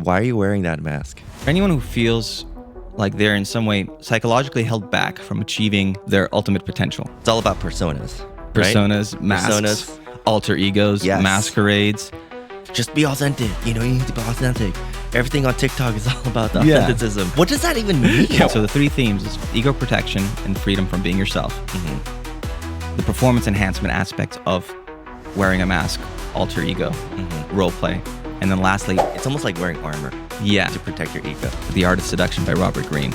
Why are you wearing that mask? For anyone who feels like they're in some way psychologically held back from achieving their ultimate potential. It's all about personas. Personas, right? masks, alter egos, Yes. masquerades. Just be authentic. You need to be authentic. Everything on TikTok is all about the authenticism. What does that even mean? So the three themes is ego protection and freedom from being yourself. The performance enhancement aspect of wearing a mask, alter ego, role play. And then lastly, It's almost like wearing armor to protect your ego. The Art of Seduction by Robert Greene.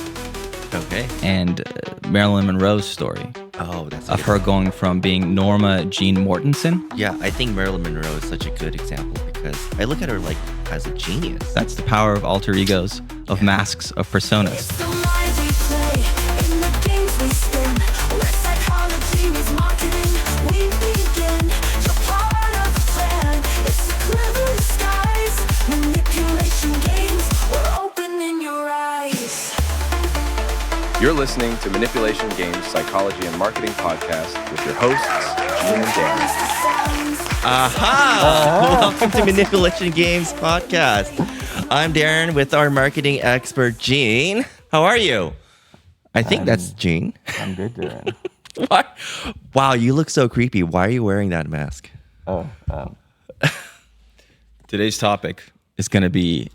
Okay. And Marilyn Monroe's story Oh, that's of her going from being Norma Jean Mortensen. Yeah, I think Marilyn Monroe is such a good example because I look at her like as a genius. That's the power of alter egos, of masks, of personas. It's the minds we play, in the games we spin, where psychology meets marketing. We begin, you're part of the plan. It's a clever disguise, manipulation games. We're opening your eyes. You're listening to Manipulation Games Psychology and Marketing Podcast with your hosts, Gene and Dan. Aha! Welcome to Manipulation Games Podcast. I'm Darren with our marketing expert, Gene. How are you? I think that's Gene. I'm good, Darren. Why? Wow, you look so creepy. Why are you wearing that mask? Today's topic is going to be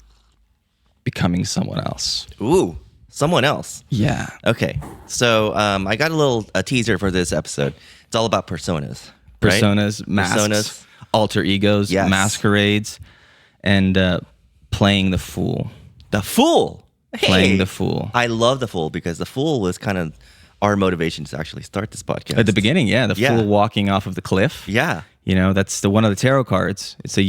becoming someone else. Ooh, someone else. Yeah. Okay, so I got a teaser for this episode. It's all about personas. right? Personas, masks, alter egos, Yes. masquerades, and playing the fool. The Fool. Hey, Playing the fool. I love The Fool because The Fool was kind of our motivation to actually start this podcast. At the beginning, the Yeah. fool walking off of the cliff. Yeah. You know, that's one of the tarot cards. It's a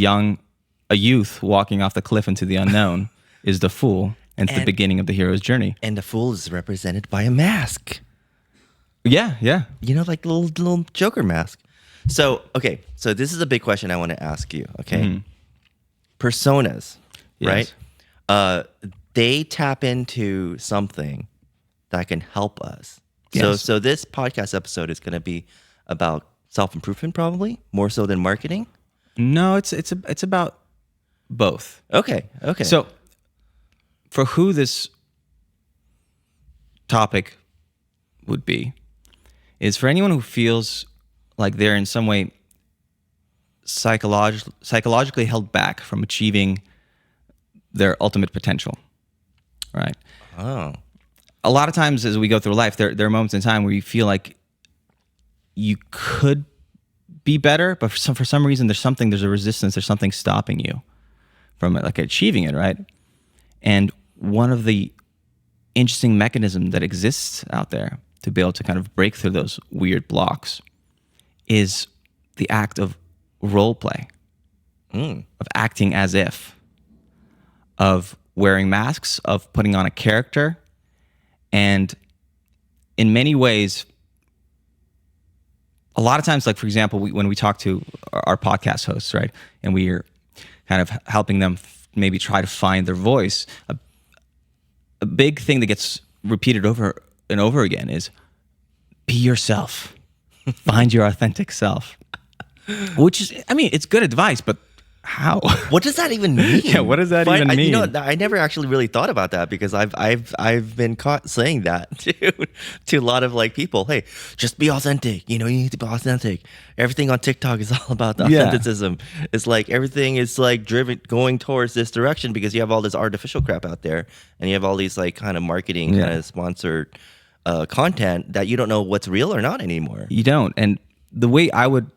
youth walking off the cliff into the unknown is the fool. And it's the And- beginning of the hero's journey. And the Fool is represented by a mask. Yeah. You know, like the little Joker mask. So, okay. So this is a big question I want to ask you. Okay. Personas, Yes. right? They tap into something that can help us. Yes. So this podcast episode is going to be about self-improvement, probably more so than marketing. No, it's about both. Okay. So, for who this topic would be, is for anyone who feels like they're in some way psychologically held back from achieving their ultimate potential, right? Oh. A lot of times as we go through life, there are moments in time where you feel like you could be better, but for some reason there's a resistance, there's something stopping you from like achieving it, right? And one of the interesting mechanisms that exists out there to be able to kind of break through those weird blocks is the act of role play, of acting as if, of wearing masks, of putting on a character. And in many ways, a lot of times, like for example, when we talk to our podcast hosts, right, and we are kind of helping them maybe try to find their voice, a big thing that gets repeated over and over again is be yourself, find your authentic self. Which is, I mean, it's good advice, but how? What does that even mean? Yeah, what does that even mean? You know, I never actually really thought about that because I've been caught saying that to a lot of like people. Hey, just be authentic. You need to be authentic. Everything on TikTok is all about the authenticism. It's like everything is like going towards this direction because you have all this artificial crap out there, and you have all these like kind of marketing kind of sponsored content that you don't know what's real or not anymore. You don't. And the way I would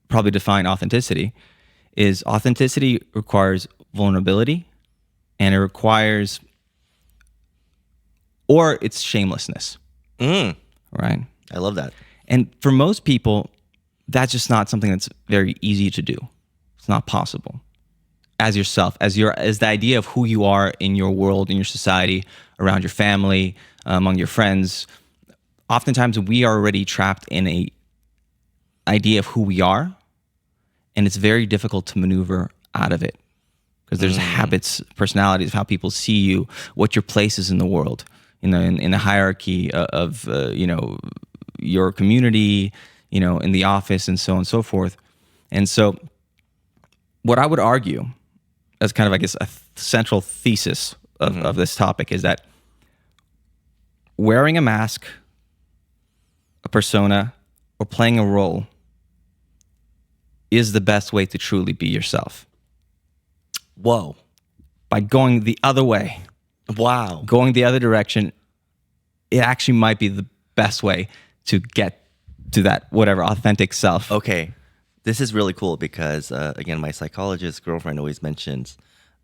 probably define authenticity is authenticity requires vulnerability, and it requires, or it's shamelessness, right? I love that. And for most people, that's just not something that's very easy to do. It's not possible. As yourself, as the idea of who you are in your world, in your society, around your family, among your friends, oftentimes we are already trapped in a idea of who we are, and it's very difficult to maneuver out of it because there's habits, personalities of how people see you, what your place is in the world, in the hierarchy of your community, in the office, and so on and so forth. And so, what I would argue, as kind of I guess central thesis of this topic is that wearing a mask, a persona, or playing a role is the best way to truly be yourself. Whoa. By going the other way, Wow. going the other direction, it actually might be the best way to get to that whatever authentic self. Okay. This is really cool because, again, my psychologist girlfriend always mentions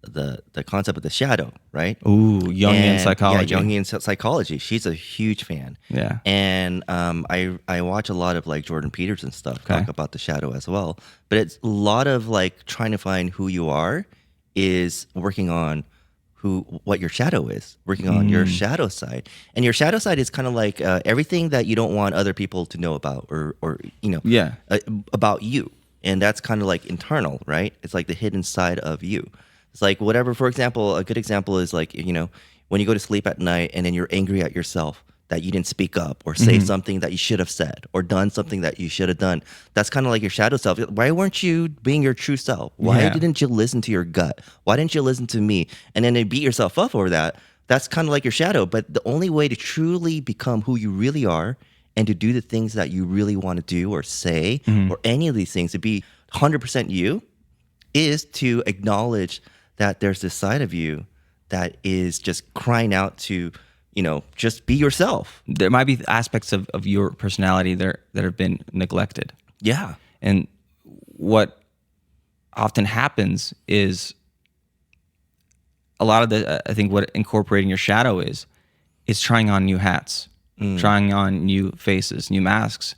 the concept of the shadow, right? Ooh, Jungian psychology. Yeah, Jungian psychology. She's a huge fan. Yeah. And I watch a lot of like Jordan Peterson stuff talk about the shadow as well. But it's a lot of like trying to find who you are is working on what your shadow is, working on your shadow side. And your shadow side is kind of like everything that you don't want other people to know about or about you. And that's kind of like internal, right? It's like the hidden side of you. It's like whatever, for example, a good example is like, when you go to sleep at night and then you're angry at yourself that you didn't speak up or say something that you should have said or done something that you should have done. That's kind of like your shadow self. Why weren't you being your true self? Why didn't you listen to your gut? Why didn't you listen to me? And then you beat yourself up over that. That's kind of like your shadow. But the only way to truly become who you really are and to do the things that you really want to do or say or any of these things, to be 100% you, is to acknowledge that there's this side of you that is just crying out to, just be yourself. There might be aspects of your personality that have been neglected. Yeah. And what often happens is a lot of I think what incorporating your shadow is trying on new hats, trying on new faces, new masks.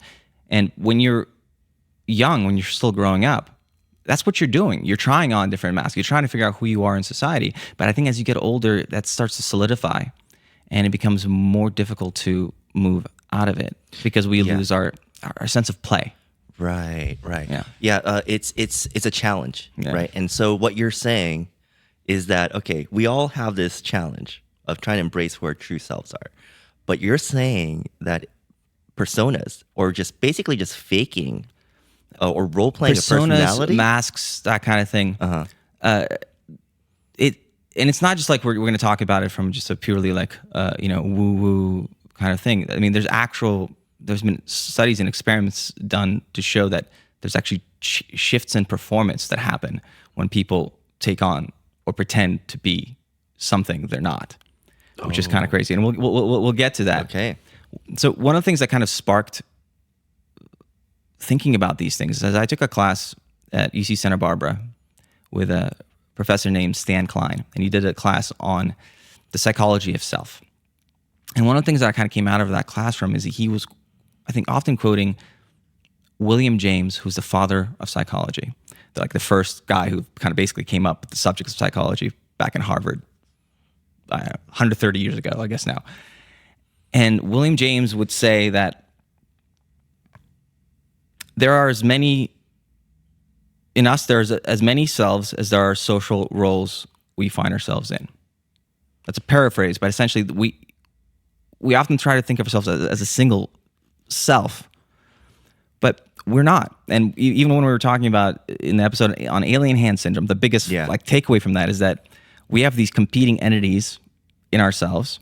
And when you're young, when you're still growing up, that's what you're doing. You're trying on different masks. You're trying to figure out who you are in society. But I think as you get older, that starts to solidify and it becomes more difficult to move out of it because we lose our sense of play. Right. Yeah. It's a challenge, right? And so what you're saying is that, okay, we all have this challenge of trying to embrace who our true selves are. But you're saying that personas or just basically just faking or role playing a personality, masks, that kind of thing. And it's not just like we're going to talk about it from just a purely like woo woo kind of thing. I mean, there's been studies and experiments done to show that there's actually shifts in performance that happen when people take on or pretend to be something they're not, which is kind of crazy. And we'll get to that. Okay. So one of the things that kind of sparked thinking about these things is I took a class at UC Santa Barbara with a professor named Stan Klein, and he did a class on the psychology of self. And one of the things that I kind of came out of that class from is that he was, I think, often quoting William James, who's the father of psychology, like the first guy who kind of basically came up with the subject of psychology back in Harvard 130 years ago, I guess now. And William James would say that there's as many selves as there are social roles we find ourselves in. That's a paraphrase, but essentially we often try to think of ourselves as a single self, but we're not. And even when we were talking about in the episode on alien hand syndrome, the biggest takeaway from that is that we have these competing entities in ourselves,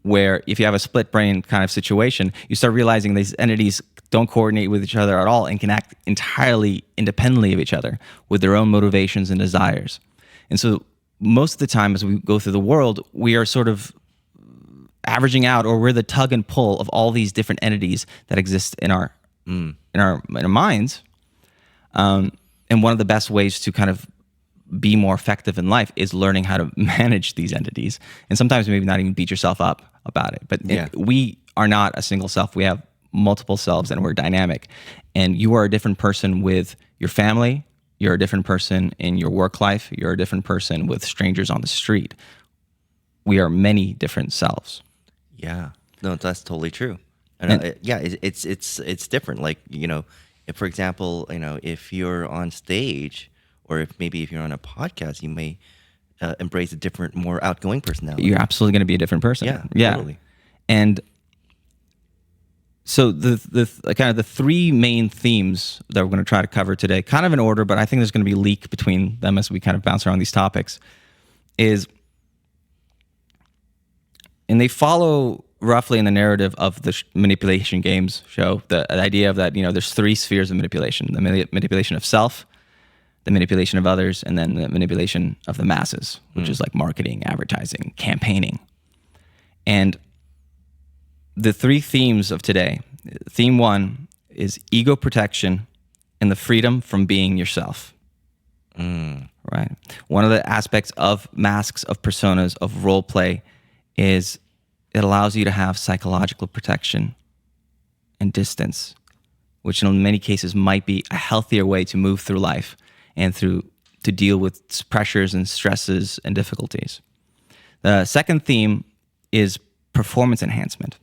where if you have a split brain kind of situation, you start realizing these entities don't coordinate with each other at all and can act entirely independently of each other with their own motivations and desires. And so most of the time as we go through the world, we are sort of averaging out, or we're the tug and pull of all these different entities that exist in our minds. And one of the best ways to kind of be more effective in life is learning how to manage these entities. And sometimes maybe not even beat yourself up about it. But we are not a single self. We have multiple selves and we're dynamic. And you are a different person with your family. You're a different person in your work life. You're a different person with strangers on the street. We are many different selves. Yeah. No, that's totally true. And it's different. Like, if, for example, if you're on stage, or if you're on a podcast, you may embrace a different, more outgoing personality. You're absolutely going to be a different person. Yeah. Totally. And so the kind of the three main themes that we're going to try to cover today, kind of in order, but I think there's going to be a leak between them as we kind of bounce around these topics, is, and they follow roughly in the narrative of the manipulation games show, the idea of that, there's 3 spheres of manipulation: the manipulation of self, the manipulation of others, and then the manipulation of the masses, which is like marketing, advertising, campaigning. And the 3 themes of today, theme 1 is ego protection and the freedom from being yourself. Right? One of the aspects of masks, of personas, of role play is it allows you to have psychological protection and distance, which in many cases might be a healthier way to move through life and to deal with pressures and stresses and difficulties. The second theme is performance enhancement.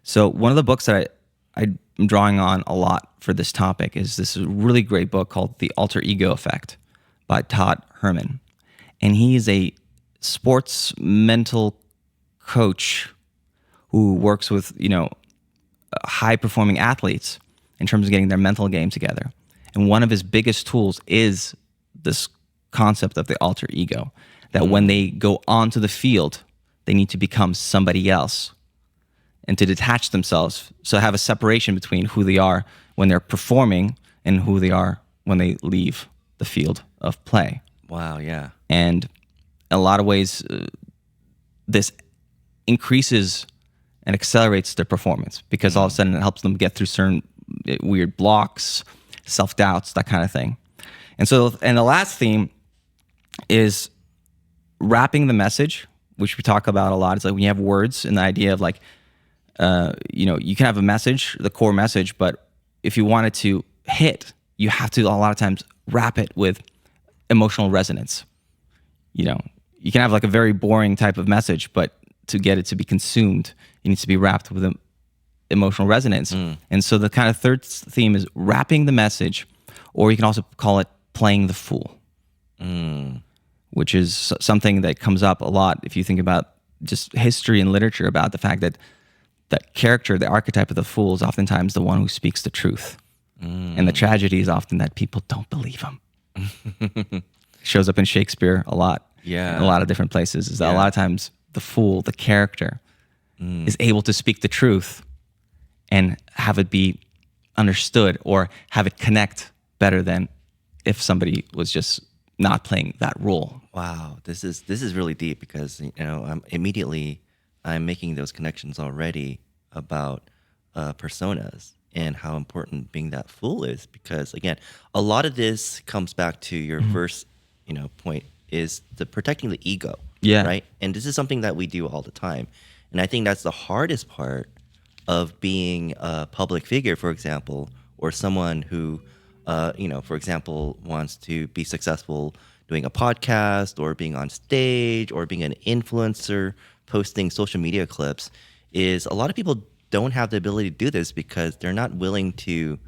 So one of the books that I'm drawing on a lot for this topic is this really great book called The Alter Ego Effect by Todd Herman. And he is a sports mental coach who works with, high-performing athletes in terms of getting their mental game together. And one of his biggest tools is this concept of the alter ego, that when they go onto the field, they need to become somebody else and to detach themselves, so have a separation between who they are when they're performing and who they are when they leave the field of play. Wow, yeah. And in a lot of ways, this increases and accelerates their performance because all of a sudden it helps them get through certain weird blocks, self-doubts, that kind of thing. And the last theme is wrapping the message, which we talk about a lot. It's like when you have words and the idea of like, you can have a message, the core message, but if you want it to hit, you have to a lot of times wrap it with emotional resonance. You can have like a very boring type of message, but to get it to be consumed, it needs to be wrapped with emotional resonance. And so the kind of third theme is wrapping the message, or you can also call it playing the fool, which is something that comes up a lot if you think about just history and literature, about the fact that that character, the archetype of the fool, is oftentimes the one who speaks the truth. And the tragedy is often that people don't believe him. Shows up in Shakespeare a lot. Yeah. In a lot of different places, is that a lot of times the fool, the character, is able to speak the truth and have it be understood or have it connect better than if somebody was just not playing that role. Wow, this is really deep because immediately I'm making those connections already about personas and how important being that fool is, because again, a lot of this comes back to your first point, is the protecting the ego. Yeah. Right. And this is something that we do all the time, and I think that's the hardest part of being a public figure, for example, or someone who for example, wants to be successful doing a podcast or being on stage or being an influencer, posting social media clips, is a lot of people don't have the ability to do this because they're not willing to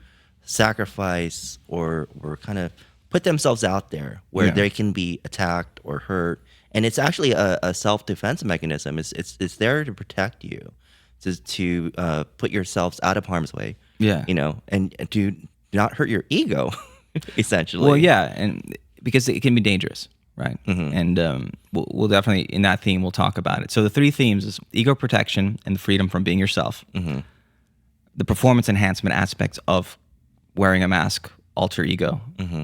sacrifice or kind of put themselves out there where they can be attacked or hurt. And it's actually a self-defense mechanism. It's there to protect you, to put yourselves out of harm's way. Yeah. And to not hurt your ego, essentially. Well, yeah, and because it can be dangerous, right? And we'll definitely, in that theme, we'll talk about it. So the 3 themes is ego protection and the freedom from being yourself, the performance enhancement aspects of wearing a mask, alter ego,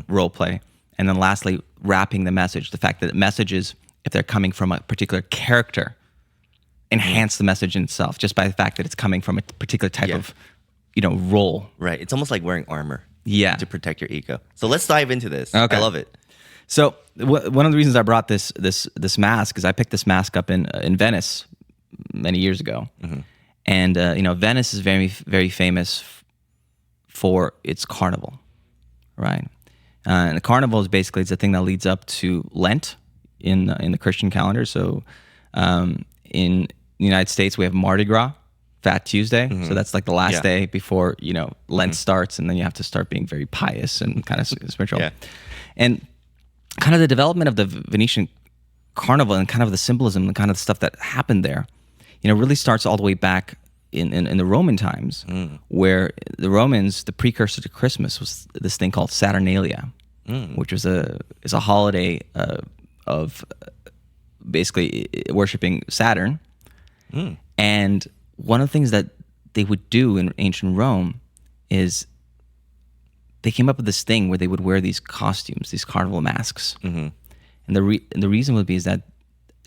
role play, and then lastly, wrapping the message, the fact that messages, if they're coming from a particular character, enhance the message in itself just by the fact that it's coming from a particular type of role. Right. It's almost like wearing armor. Yeah. To protect your ego. So let's dive into this. Okay. I love it. So one of the reasons I brought this mask is I picked this mask up in Venice many years ago, and Venice is very, very famous for its carnival, right? And the carnival is basically, it's a thing that leads up to Lent in the Christian calendar. So in the United States, we have Mardi Gras, Fat Tuesday. So that's like the last day before Lent starts, and then you have to start being very pious and kind of spiritual. Yeah. And kind of the development of the Venetian Carnival and kind of the symbolism and kind of the stuff that happened there, really starts all the way back in the Roman times, where the Romans, the precursor to Christmas, was this thing called Saturnalia, which is a holiday of basically worshiping Saturn. And one of the things that they would do in ancient Rome is they came up with this thing where they would wear these costumes, these carnival masks. And the reason would be is that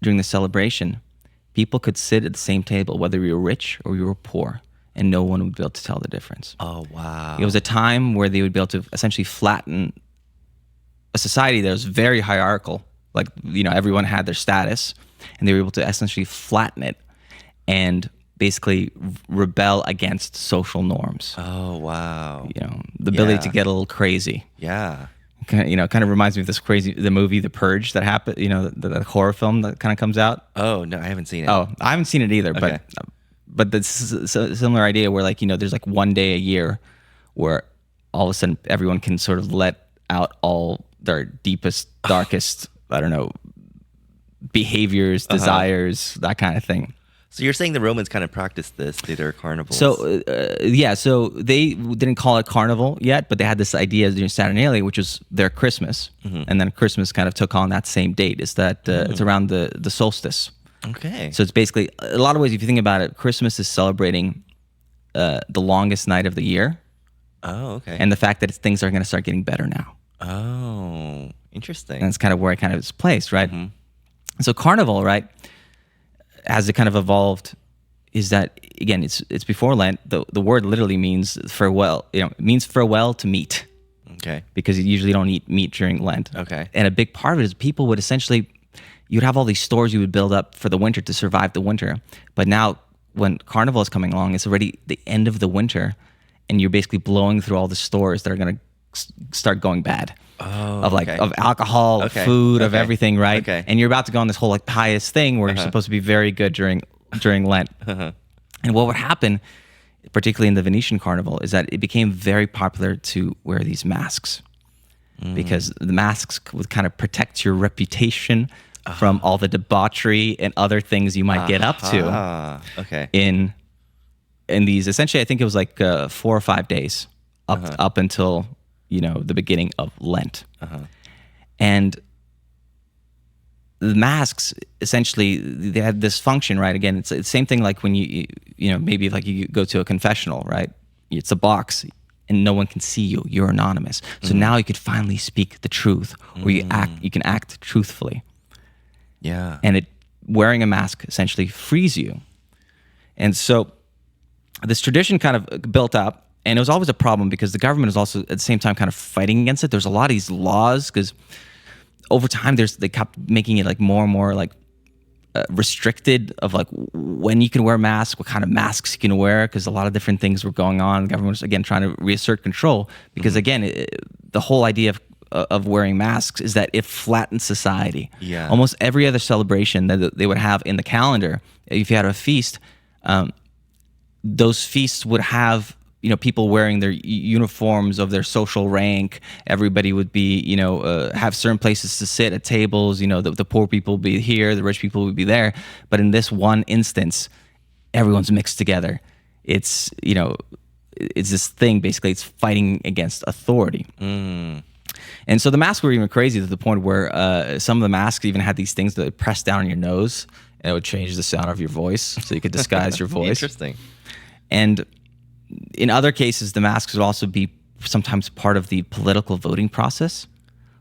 during the celebration, people could sit at the same table, whether you were rich or you were poor, and no one would be able to tell the difference. Oh, wow. It was a time where they would be able to essentially flatten a society that was very hierarchical. Like, everyone had their status, and they were able to essentially flatten it and basically rebel against social norms. Oh, wow. The ability to get a little crazy. Yeah. Kind of reminds me of the movie The Purge that happened, the horror film that kind of comes out. Oh, no, I haven't seen it. Oh, I haven't seen it either, Okay. but this is a similar idea where there's like one day a year where all of a sudden everyone can sort of let out all their deepest, darkest, I don't know, behaviors, desires, that kind of thing. So you're saying the Romans kind of practiced this through their carnivals? So so they didn't call it carnival yet, but they had this idea during Saturnalia, which was their Christmas, and then Christmas kind of took on that same date. Is that it's around the solstice? Okay. So it's basically, a lot of ways, if you think about it, Christmas is celebrating the longest night of the year, Oh, okay. and the fact that things are going to start getting better now. Oh, interesting. And that's kind of where it kind of is placed, right? So carnival, right, as it kind of evolved, is that, again, it's before Lent. The word literally means farewell. It means farewell to meat. Okay. Because you usually don't eat meat during Lent. Okay. And a big part of it is people would essentially, you'd have all these stores you would build up for the winter to survive the winter. But now when Carnival is coming along, it's already the end of the winter, and you're basically blowing through all the stores that are going to start going bad. Oh, Of okay. of alcohol, Okay. food, of Okay. everything, right? Okay. And you're about to go on this whole pious thing where you're supposed to be very good during Lent. And what would happen, particularly in the Venetian Carnival, is that it became very popular to wear these masks because the masks would kind of protect your reputation from all the debauchery and other things you might get up to Okay. in these. Essentially, I think it was like 4 or 5 days up until the beginning of Lent. And the masks, essentially, they had this function, right? Again, it's the same thing like when you maybe like you go to a confessional, right? It's a box and no one can see you. You're anonymous. So now you could finally speak the truth, or you can act truthfully. Yeah. And wearing a mask essentially frees you. And so this tradition kind of built up, and it was always a problem because the government was also at the same time kind of fighting against it. There's a lot of these laws because over time they kept making it like more and more like restricted of like when you can wear masks, what kind of masks you can wear, because a lot of different things were going on. The government was again trying to reassert control because again, the whole idea of wearing masks is that it flattens society. Yeah. Almost every other celebration that they would have in the calendar, if you had a feast, those feasts would have people wearing their uniforms of their social rank. Everybody would be have certain places to sit at tables. The poor people would be here, the rich people would be there. But in this one instance, everyone's mixed together. It's it's this thing, basically. It's fighting against authority. And so the masks were even crazy to the point where some of the masks even had these things that press down on your nose, and it would change the sound of your voice, so you could disguise your voice. Interesting. And in other cases, the masks would also be sometimes part of the political voting process,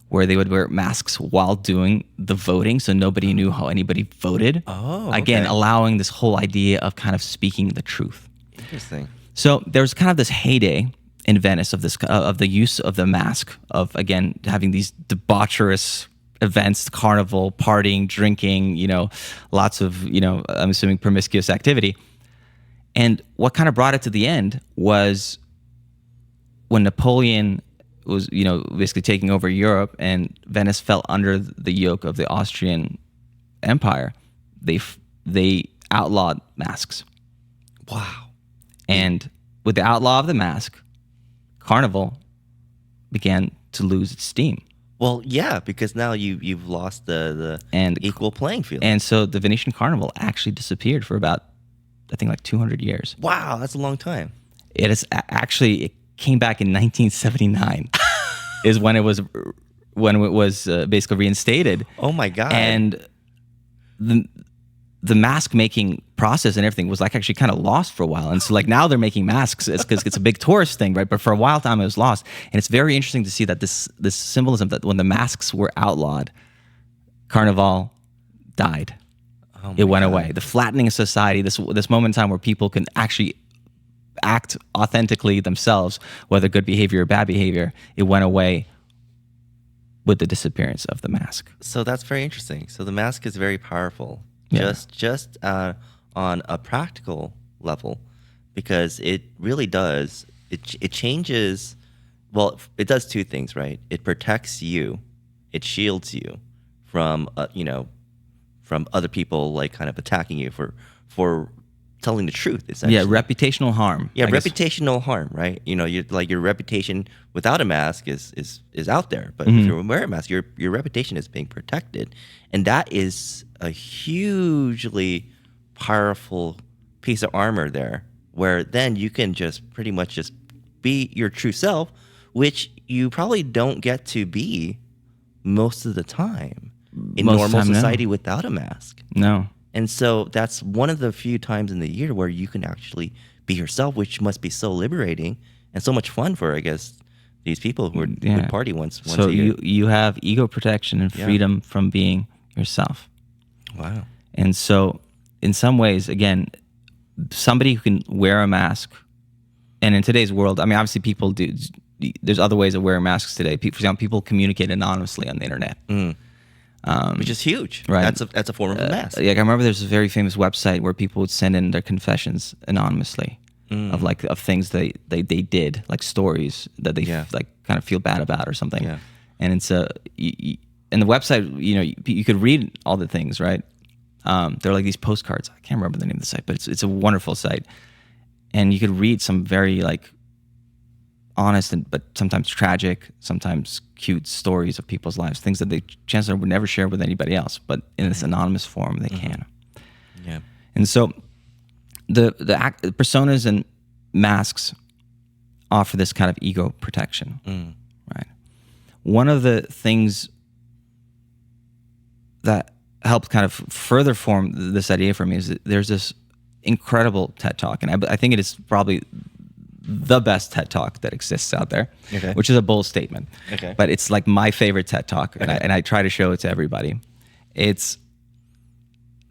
where they would wear masks while doing the voting, so nobody knew how anybody voted. Oh, Again, okay. allowing this whole idea of kind of speaking the truth. Interesting. So there was kind of this heyday in Venice of the use of the mask, of again having these debaucherous events, carnival, partying, drinking, lots of I'm assuming promiscuous activity. And what kind of brought it to the end was when Napoleon was basically taking over Europe and Venice fell under the yoke of the Austrian Empire. They outlawed masks. Wow. And with the outlaw of the mask, Carnival began to lose its steam. Well, yeah, because now you've lost the And- equal playing field. And so the Venetian Carnival actually disappeared for about, I think, like 200 years. Wow, that's a long time. It is actually, it came back in 1979 is when it was basically reinstated. Oh my God. And the mask making process and everything was like actually kind of lost for a while. And so like now they're making masks because it's a big tourist thing, right? But for a while time it was lost. And it's very interesting to see that this symbolism that when the masks were outlawed, Carnival died. Oh It my went God. away. The flattening of society, this moment in time where people can actually act authentically themselves, whether good behavior or bad behavior, it went away with the disappearance of the mask. So that's very interesting. So the mask is very powerful, Yeah. just on a practical level, because it really does. It changes. Well, it does two things, right? It protects you, it shields you from from other people like kind of attacking you for telling the truth. Essentially, Yeah, reputational harm. Yeah, I guess. reputational harm, right? Your reputation without a mask is out there, but Mm-hmm. if you're wearing a mask, your reputation is being protected, and that is a hugely powerful piece of armor there, where then you can just pretty much just be your true self, which you probably don't get to be most of the time in Most of the normal time, no. society without a mask. No. And so that's one of the few times in the year where you can actually be yourself, which must be so liberating and so much fun for, I guess, these people who would party once So a year. you have ego protection and Yeah. freedom from being yourself. Wow. And so in some ways, again, somebody who can wear a mask, and in today's world, I mean, obviously people do, there's other ways of wearing masks today. For example, people communicate anonymously on the internet. Which is huge. right. That's a form of a mask. Like I remember there's a very famous website where people would send in their confessions anonymously of things they did, like stories that they Yeah. like kind of feel bad about or something. Yeah. And it's and the website, you could read all the things, right? They're like these postcards. I can't remember the name of the site, but it's a wonderful site, and you could read some very like honest but sometimes tragic, sometimes cute stories of people's lives, things that they chances are would never share with anybody else, but in this anonymous form they can. Yeah. And so the personas and masks offer this kind of ego protection, right? One of the things that helped kind of further form this idea for me is that there's this incredible TED Talk, and I think it is probably the best TED Talk that exists out there, Okay. which is a bold statement. Okay. But it's like my favorite TED Talk, and, Okay. I try to show it to everybody. It's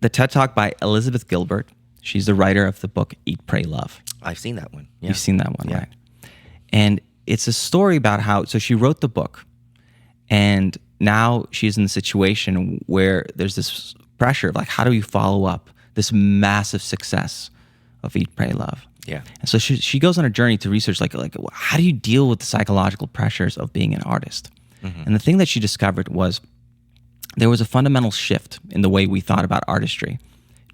the TED Talk by Elizabeth Gilbert. She's the writer of the book Eat, Pray, Love. I've seen that one. Yeah. You've seen that one, Yeah. right? And it's a story about how, so she wrote the book, and now she's in a situation where there's this pressure of like, how do you follow up this massive success of Eat, Pray, Love? Yeah. And so she goes on a journey to research like how do you deal with the psychological pressures of being an artist? And the thing that she discovered was there was a fundamental shift in the way we thought about artistry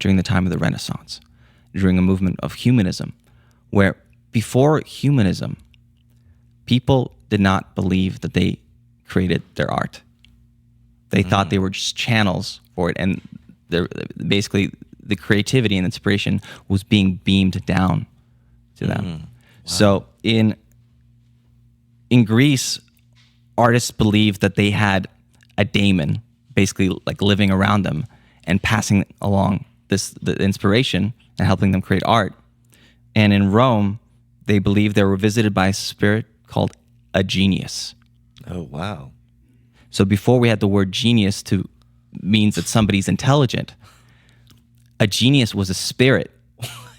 during the time of the Renaissance, during a movement of humanism, where before humanism, people did not believe that they created their art. They thought they were just channels for it, and basically the creativity and inspiration was being beamed down to them. So in Greece, artists believed that they had a daemon basically like living around them and passing along the inspiration and helping them create art. And in Rome, they believed they were visited by a spirit called a genius. Oh, wow. So before we had the word genius to means that somebody's intelligent, a genius was a spirit,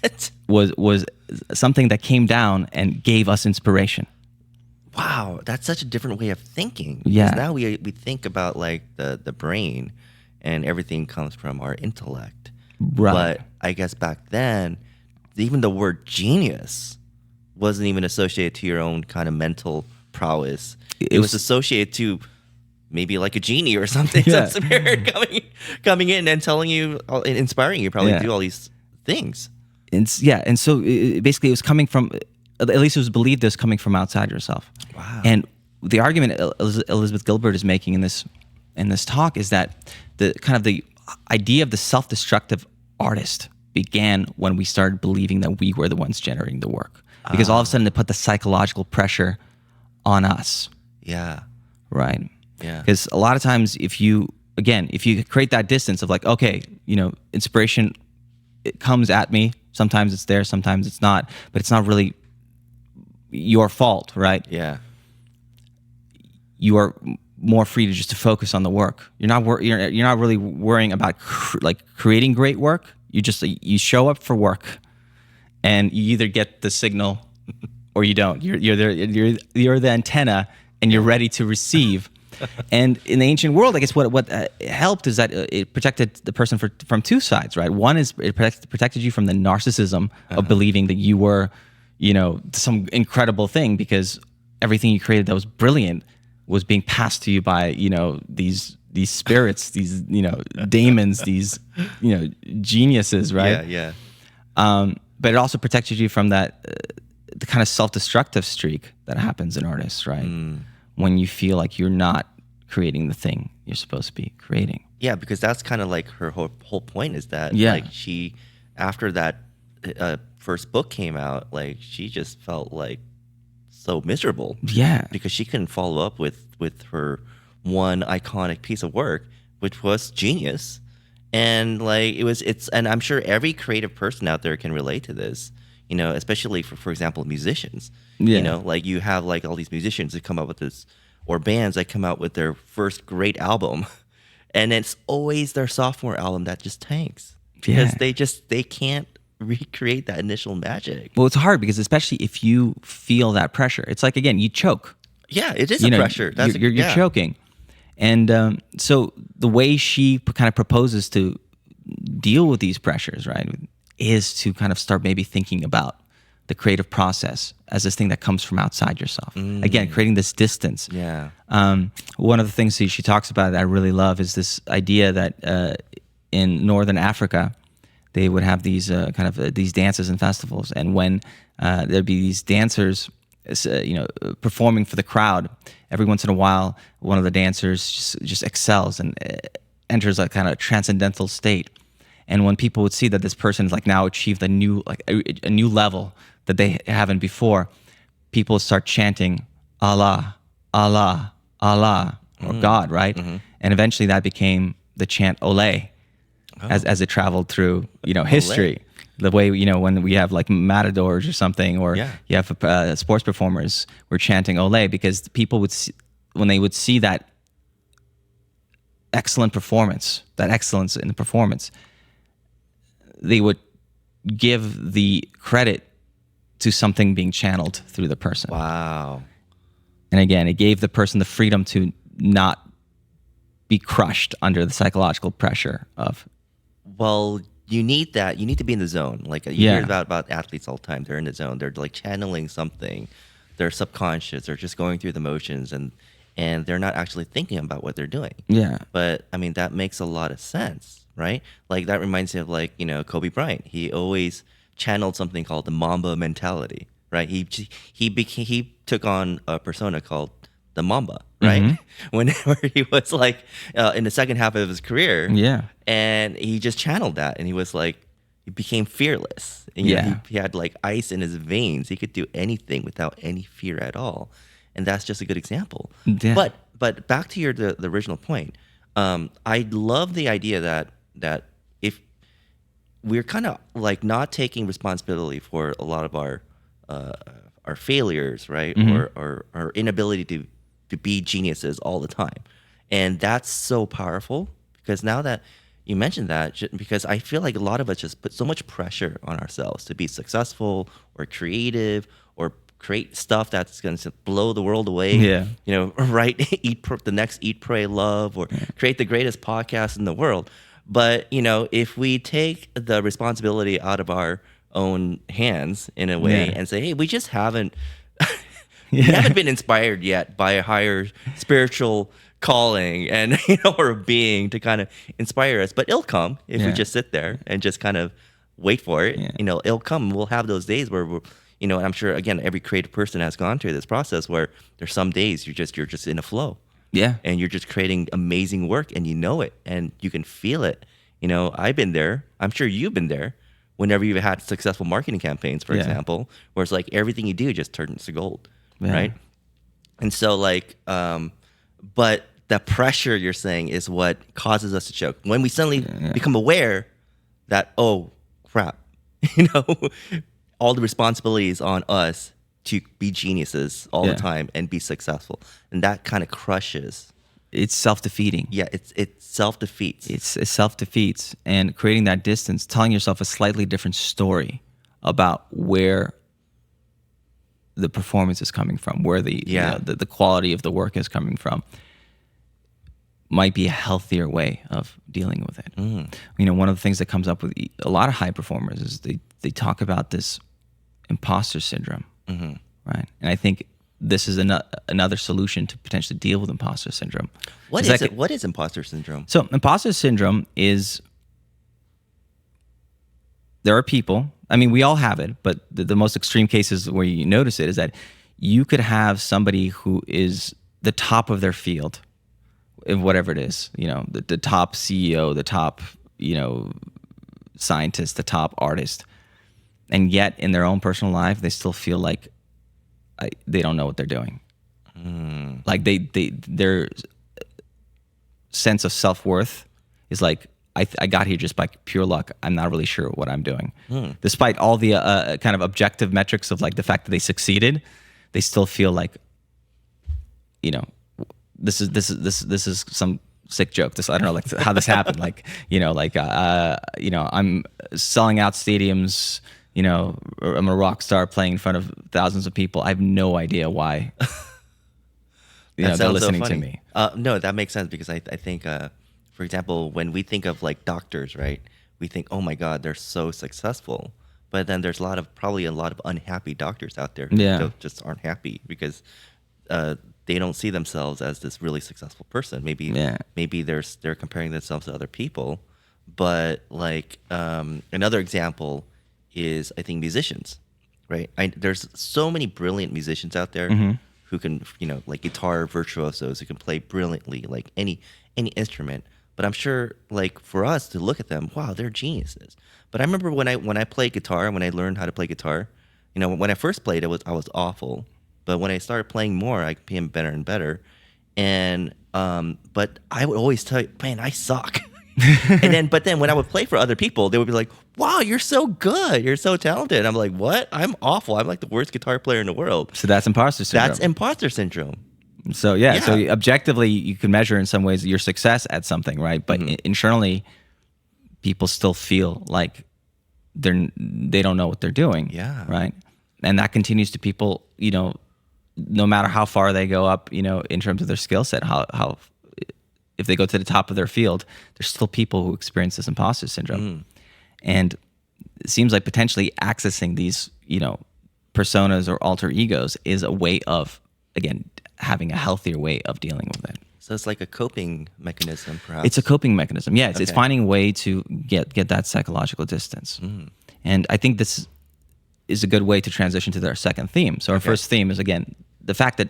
What? was something that came down and gave us inspiration. Wow, that's such a different way of thinking. Because Yeah. now we think about like the brain and everything comes from our intellect. Right. But I guess back then, even the word genius wasn't even associated to your own kind of mental prowess. It was associated to maybe like a genie or something, Yeah. some spirit coming in and telling you, and inspiring you probably Yeah. to do all these things. And so basically it was coming from, at least it was believed it was coming from outside yourself. Wow. And the argument Elizabeth Gilbert is making in this talk is that the idea of the self-destructive artist began when we started believing that we were the ones generating the work. Because all of a sudden it put the psychological pressure on us, Yeah. right? Yeah. Because a lot of times if you again, if you create that distance of like, okay, inspiration, it comes at me. Sometimes it's there, sometimes it's not, but it's not really your fault, right? Yeah. You are more free to just to focus on the work. You're not really worrying about creating great work. You show up for work, and you either get the signal or you don't. You're the antenna, and you're ready to receive. And in the ancient world, I guess what helped is that it protected the person from two sides, right? One is it protected you from the narcissism of believing that you were, some incredible thing, because everything you created that was brilliant was being passed to you by, these spirits, these, daemons, these, geniuses, right? Yeah. But it also protected you from that, the kind of self-destructive streak that happens in artists, right? When you feel like you're not creating the thing you're supposed to be creating. Yeah, because that's kind of like her whole point is that like she, after that first book came out, like she just felt like so miserable. Yeah. Because she couldn't follow up with her one iconic piece of work, which was genius. And like and I'm sure every creative person out there can relate to this, especially for example, musicians. Yeah. Like you have like all these musicians that come up with this, or bands that come out with their first great album, and it's always their sophomore album that just tanks because they can't recreate that initial magic. Well, it's hard because especially if you feel that pressure, it's like, again, you choke. Yeah, it is a pressure. You're choking. And so the way she kind of proposes to deal with these pressures, right, is to kind of start maybe thinking about the creative process as this thing that comes from outside yourself. Again, creating this distance. Yeah. One of the things she talks about that I really love is this idea that in Northern Africa, they would have these these dances and festivals, and when there'd be these dancers, performing for the crowd, every once in a while, one of the dancers just excels and enters a kind of transcendental state. And when people would see that this person has like now achieved a new level that they haven't before, people would start chanting Allah, Allah, Allah, or God, right? And eventually that became the chant Olé, as it traveled through history. The way when we have like matadors or something, or you have sports performers, we're chanting Olé because people would see, when they would see that excellent performance, that excellence in the performance, they would give the credit to something being channeled through the person. Wow. And again, it gave the person the freedom to not be crushed under the psychological pressure of. Well, you need that. You need to be in the zone. Like you hear about athletes all the time. They're in the zone. They're like channeling something. They're subconscious. They're just going through the motions, and they're not actually thinking about what they're doing. Yeah. But I mean, that makes a lot of sense, right? Like that reminds me of like Kobe Bryant. He always channeled something called the Mamba mentality, right? He took on a persona called the Mamba, right? Whenever he was like in the second half of his career, and he just channeled that, and he was like, he became fearless. And he had like ice in his veins. He could do anything without any fear at all, and that's just a good example. Yeah. But back to the original point, I love the idea that if we're kind of like not taking responsibility for a lot of our failures, right, or our inability to be geniuses all the time, and that's so powerful because now that you mentioned that, because I feel like a lot of us just put so much pressure on ourselves to be successful or creative or create stuff that's going to blow the world away. Yeah. Right? The next Eat, Pray, Love, or create the greatest podcast in the world. But, if we take the responsibility out of our own hands in a way and say, hey, we just haven't, we haven't been inspired yet by a higher spiritual calling and or a being to kind of inspire us, but it'll come if we just sit there and just kind of wait for it. It'll come. We'll have those days where we're, and I'm sure again every creative person has gone through this process where there's some days you're just in a flow, and you're just creating amazing work, and it, and you can feel it. I've been there. I'm sure you've been there. Whenever you've had successful marketing campaigns, for example, where it's like everything you do just turns to gold, right? And so like, but that pressure you're saying is what causes us to choke. When we suddenly become aware that, oh crap, all the responsibilities on us to be geniuses all the time and be successful, and that kind of crushes. It's self-defeating. Yeah, it self-defeats. It self-defeats, and creating that distance, telling yourself a slightly different story about where the performance is coming from, where the the quality of the work is coming from, might be a healthier way of dealing with it. One of the things that comes up with a lot of high performers is they talk about this imposter syndrome, right? And I think this is another solution to potentially deal with imposter syndrome. What is it? What is imposter syndrome? So imposter syndrome is, there are people, I mean, we all have it, but the most extreme cases where you notice it is that you could have somebody who is the top of their field, in whatever it is, the top CEO, the top, scientist, the top artist, and yet in their own personal life, they still feel like they don't know what they're doing. Like their sense of self-worth is like, I got here just by pure luck. I'm not really sure what I'm doing. Despite all the kind of objective metrics of like the fact that they succeeded, they still feel like, this is some sick joke. I don't know, like how this happened. I'm selling out stadiums. I'm a rock star playing in front of thousands of people. I have no idea why. They're listening to me. No, that makes sense because I think, for example, when we think of like doctors, right? We think, oh my God, they're so successful. But then there's probably a lot of unhappy doctors out there who just aren't happy because they don't see themselves as this really successful person. Maybe they're comparing themselves to other people. But like another example is, I think, musicians, right? There's so many brilliant musicians out there who can, like guitar virtuosos who can play brilliantly, like any instrument. But I'm sure, like for us to look at them, wow, they're geniuses. But I remember when I played guitar, when I learned how to play guitar, when I first played, I was awful. But when I started playing more, I became better and better. And but I would always tell you, man, I suck. But then when I would play for other people, they would be like, wow, you're so good. You're so talented. And I'm like, what? I'm awful. I'm like the worst guitar player in the world. So that's imposter syndrome. That's imposter syndrome. So so objectively, you can measure in some ways your success at something, right? But internally, people still feel like they don't know what they're doing. Yeah. Right. And that continues to people, no matter how far they go up, in terms of their skill set, how if they go to the top of their field, there's still people who experience this imposter syndrome. And it seems like potentially accessing these, personas or alter egos is a way of, again, having a healthier way of dealing with it. So it's like a coping mechanism, perhaps. It's a coping mechanism. Yeah, it's finding a way to get that psychological distance. And I think this is a good way to transition to our second theme. So our first theme is, again, the fact that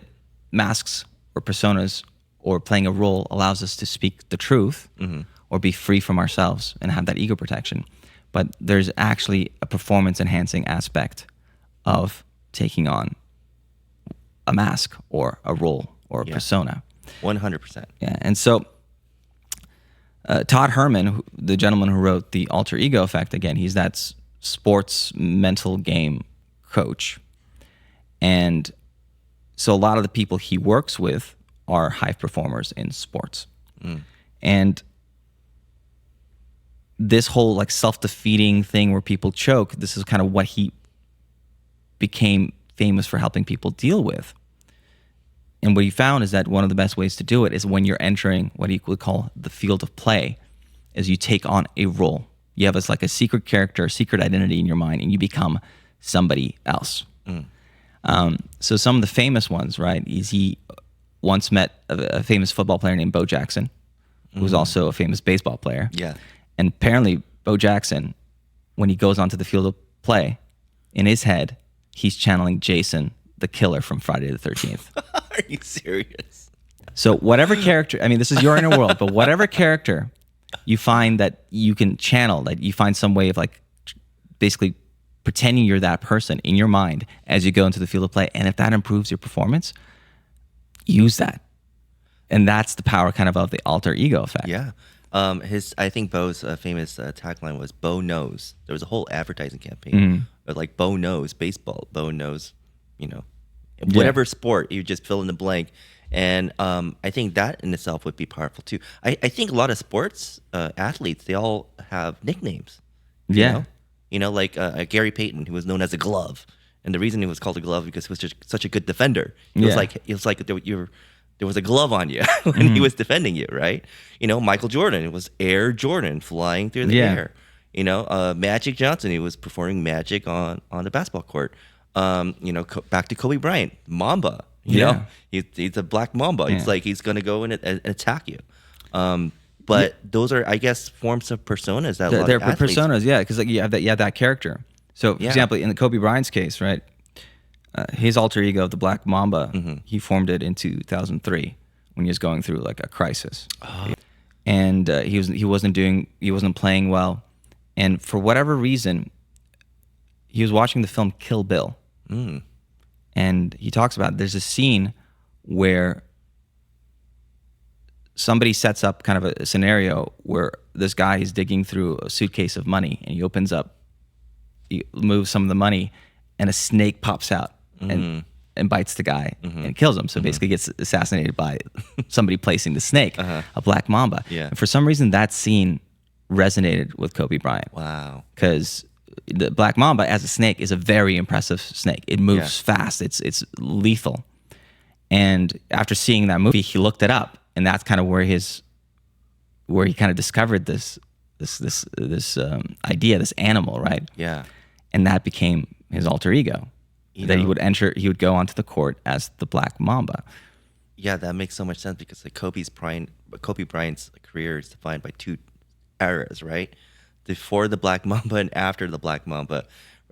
masks or personas or playing a role allows us to speak the truth or be free from ourselves and have that ego protection. But there's actually a performance enhancing aspect of taking on a mask or a role or a persona. 100%. Yeah. And so Todd Herman, the gentleman who wrote The Alter Ego Effect, again, he's that sports mental game coach. And so a lot of the people he works with are high performers in sports. And this whole like self-defeating thing where people choke, this is kind of what he became famous for helping people deal with. And what he found is that one of the best ways to do it is when you're entering what he would call the field of play, is you take on a role. You have like a secret character, a secret identity in your mind, and you become somebody else. So some of the famous ones, right, is he once met a famous football player named Bo Jackson, who was also a famous baseball player. Yeah. And apparently Bo Jackson, when he goes onto the field of play, in his head, he's channeling Jason, the killer from Friday the 13th. Are you serious? So whatever character, I mean, this is your inner world, but whatever character you find that you can channel, that you find some way of like basically pretending you're that person in your mind as you go into the field of play. And if that improves your performance, use that. And that's the power kind of the alter ego effect. Yeah. I think Bo's famous tagline was "Bo knows." There was a whole advertising campaign, of like Bo knows baseball. Bo knows, whatever sport. You just fill in the blank, and I think that in itself would be powerful too. I think a lot of sports athletes, they all have nicknames. Yeah. Like Gary Payton, who was known as a glove, and the reason he was called a glove because he was just such a good defender. It was like there was a glove on you when he was defending you, right? Michael Jordan, it was Air Jordan flying through the air. Magic Johnson, he was performing magic on the basketball court. Back to Kobe Bryant, Mamba. He's a black Mamba. It's like he's gonna go in and attack you. But those are, I guess, forms of personas that they're personas, because you have that character. So, for example, in the Kobe Bryant's case, right? His alter ego of the Black Mamba, he formed it in 2003 when he was going through like a crisis, and he wasn't playing well, and for whatever reason, he was watching the film Kill Bill, and he talks about there's a scene where somebody sets up kind of a scenario where this guy is digging through a suitcase of money, and he moves some of the money, and a snake pops out. And bites the guy and kills him. So basically gets assassinated by somebody placing the snake, a black mamba. Yeah. And for some reason, that scene resonated with Kobe Bryant. Wow. Because the black mamba as a snake is a very impressive snake. It moves fast. It's lethal. And after seeing that movie, he looked it up, and that's kind of where he kind of discovered this idea, this animal, right? Yeah. And that became his alter ego. That he would go onto the court as the Black Mamba. Yeah, that makes so much sense because like Kobe Bryant's career is defined by two eras, right? Before the Black Mamba and after the Black Mamba.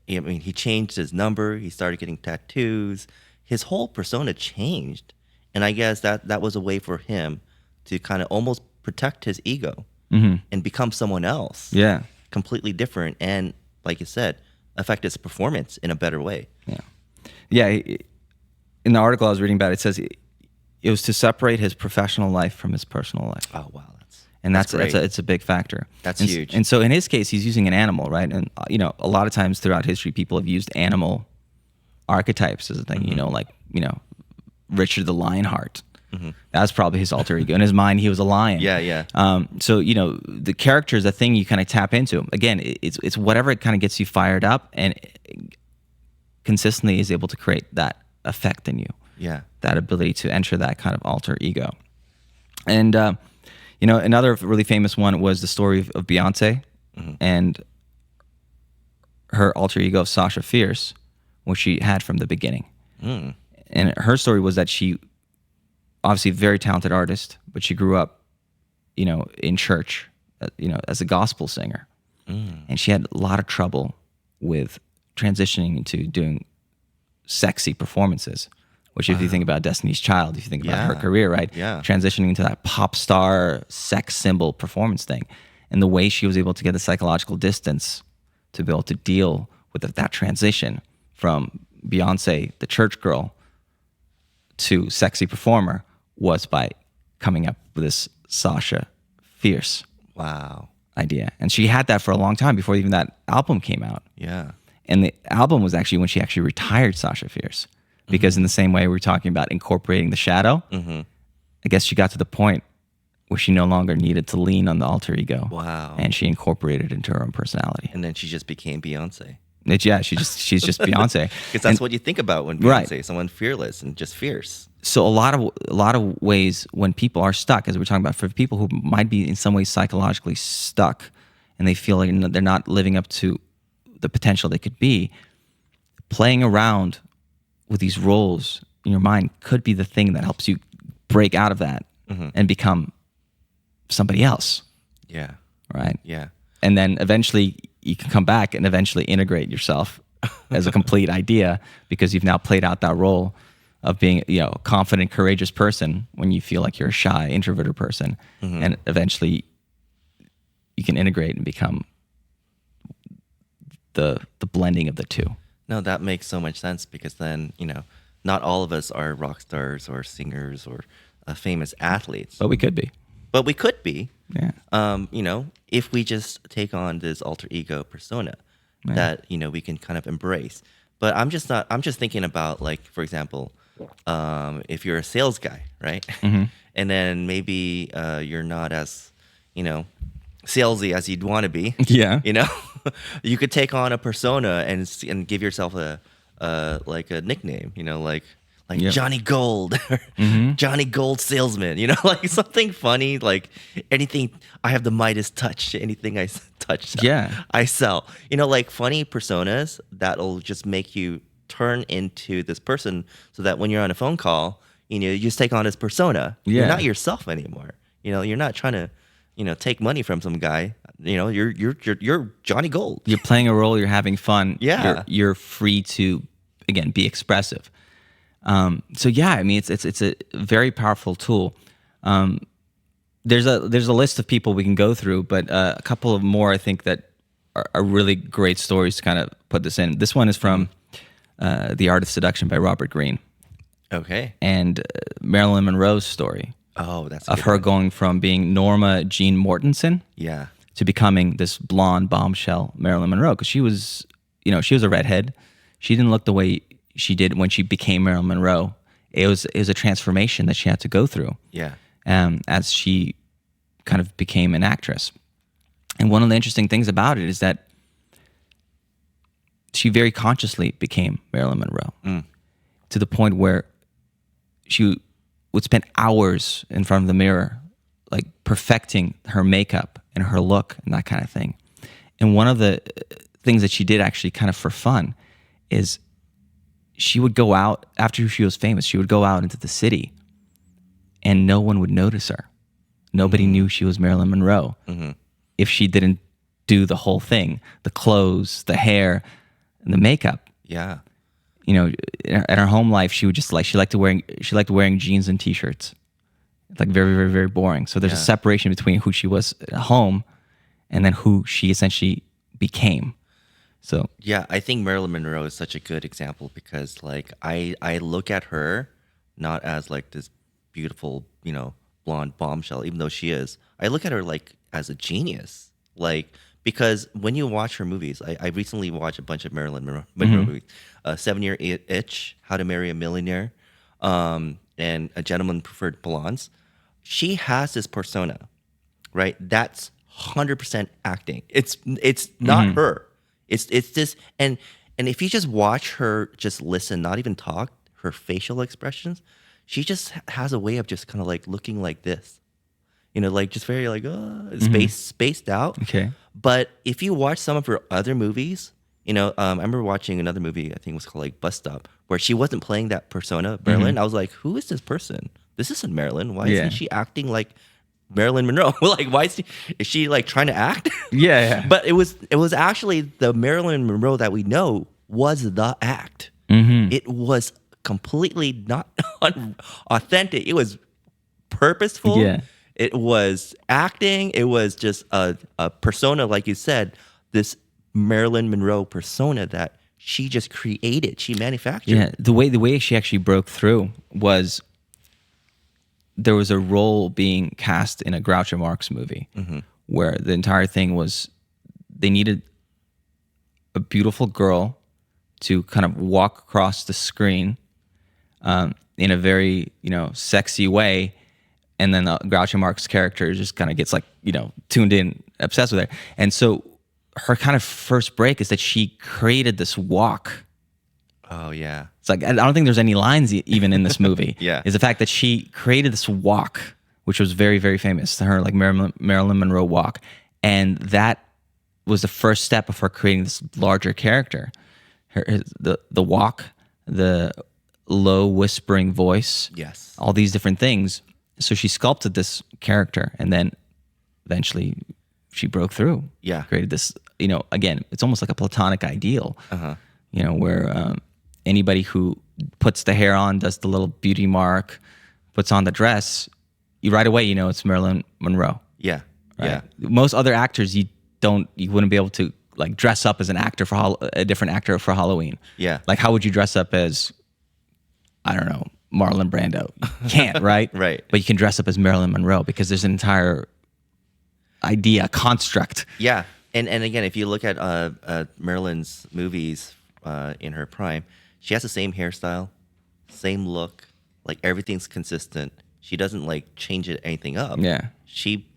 I mean, he changed his number. He started getting tattoos. His whole persona changed, and I guess that was a way for him to kind of almost protect his ego and become someone else. Yeah, completely different, and like you said, affect his performance in a better way. Yeah. In the article I was reading about, it says it was to separate his professional life from his personal life. Oh wow, that's it's a big factor. That's huge. And so in his case, he's using an animal, right? And a lot of times throughout history, people have used animal archetypes as a thing. Richard the Lionheart. That was probably his alter ego. In his mind, he was a lion. Yeah. So the character is a thing you kind of tap into. Again, it's whatever it kind of gets you fired up and consistently is able to create that effect in you. Yeah. That ability to enter that kind of alter ego. And another really famous one was the story of Beyonce and her alter ego of Sasha Fierce, which she had from the beginning. And her story was that she, obviously a very talented artist, but she grew up, in church, as a gospel singer. And she had a lot of trouble with transitioning into doing sexy performances, which if you think about Destiny's Child, if you think about her career, right? Yeah. Transitioning into that pop star sex symbol performance thing. And the way she was able to get the psychological distance to be able to deal with that transition from Beyonce, the church girl, to sexy performer was by coming up with this Sasha Fierce idea. And she had that for a long time before even that album came out. Yeah. And the album was actually when she actually retired Sasha Fierce. Because in the same way we were talking about incorporating the shadow, I guess she got to the point where she no longer needed to lean on the alter ego. Wow. And she incorporated it into her own personality. And then she just became Beyonce. She's just Beyonce. Because that's what you think about when Beyonce, someone fearless and just fierce. So a lot of ways when people are stuck, as we're talking about, for people who might be in some ways psychologically stuck and they feel like they're not living up to the potential they could be, playing around with these roles in your mind could be the thing that helps you break out of that and become somebody else. Yeah. Right? Yeah. And then eventually you can come back and eventually integrate yourself as a complete idea because you've now played out that role of being, a confident, courageous person when you feel like you're a shy, introverted person. And eventually you can integrate and become the blending of the two. No, that makes so much sense because then, not all of us are rock stars or singers or famous athletes. But we could be. But we could be. Yeah. You know, if we just take on this alter ego persona that, you know, we can kind of embrace. But I'm just thinking about, like, for example, if you're a sales guy, right? And then maybe you're not as, you know, salesy as you'd want to be. Yeah. You know, you could take on a persona and give yourself a like a nickname, you know, like Johnny Gold, Johnny Gold salesman, you know, like something funny, like anything. I have the Midas touch. Anything I touch, I sell. You know, like funny personas that'll just make you turn into this person, so that when you're on a phone call, you know, you just take on this persona. You're not yourself anymore. You know, you're not trying to, you know, take money from some guy. You know, you're Johnny Gold. You're playing a role. You're having fun. Yeah. You're free to, again, be expressive. So yeah, I mean, it's a very powerful tool. There's a list of people we can go through, but a couple of more I think that are really great stories to kind of put this in. This one is from The Art of Seduction by Robert Greene. Okay. And Marilyn Monroe's story. Oh, that's of her going from being Norma Jean Mortensen, to becoming this blonde bombshell Marilyn Monroe, because she was a redhead. She didn't look the way she did when she became Marilyn Monroe. It was a transformation that she had to go through. Yeah. As she kind of became an actress. And one of the interesting things about it is that she very consciously became Marilyn Monroe, to the point where she would spend hours in front of the mirror, like perfecting her makeup and her look and that kind of thing. And one of the things that she did actually kind of for fun is she would go out, after she was famous, she would go out into the city and no one would notice her. Nobody knew she was Marilyn Monroe if she didn't do the whole thing, the clothes, the hair, and the makeup. Yeah. You know, in her home life, she would just she liked wearing jeans and t-shirts, like very, very, very boring. So there's a separation between who she was at home and then who she essentially became. So yeah, I think Marilyn Monroe is such a good example, because like I look at her not as like this beautiful, you know, blonde bombshell, even though she is. I look at her like as a genius, like. Because when you watch her movies, I recently watched a bunch of Marilyn Monroe movies. 7-Year Itch, How to Marry a Millionaire, and A Gentleman Preferred Blondes. She has this persona, right? That's 100% acting. It's not her. It's this, and if you just watch her, just listen, not even talk, her facial expressions, she just has a way of just kind of like looking like this. You know, like just very like spaced out. Okay. But if you watch some of her other movies, you know, I remember watching another movie, I think it was called like Bus Stop, where she wasn't playing that persona, Marilyn. I was like, who is this person? This isn't Marilyn. Why isn't she acting like Marilyn Monroe? Like, why is she like trying to act? Yeah. But it was actually the Marilyn Monroe that we know was the act. It was completely not authentic. It was purposeful. Yeah. It was acting. It was just a persona, like you said, this Marilyn Monroe persona that she just created. She manufactured. Yeah, the way she actually broke through was there was a role being cast in a Groucho Marx movie where the entire thing was they needed a beautiful girl to kind of walk across the screen in a very, you know, sexy way. And then the Groucho Marx character just kind of gets like, you know, tuned in, obsessed with it. And so her kind of first break is that she created this walk. Oh, yeah. It's like, I don't think there's any lines even in this movie. Yeah. Is the fact that she created this walk, which was very, very famous. Her like Marilyn Monroe walk. And that was the first step of her creating this larger character. The walk, the low whispering voice. Yes. All these different things. So she sculpted this character, and then eventually she broke through. Yeah. Created this, you know, again, it's almost like a platonic ideal, you know, where anybody who puts the hair on, does the little beauty mark, puts on the dress, you right away, you know, it's Marilyn Monroe. Yeah. Right? Yeah. Most other actors, you wouldn't be able to like dress up as an actor a different actor for Halloween. Yeah. Like how would you dress up as, I don't know, Marlon Brando. You can't, right? Right. But you can dress up as Marilyn Monroe because there's an entire idea, construct. Yeah, and again, if you look at Marilyn's movies in her prime, she has the same hairstyle, same look, like everything's consistent. She doesn't like change anything up. Yeah. She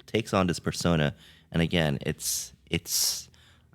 takes on this persona, and again, it's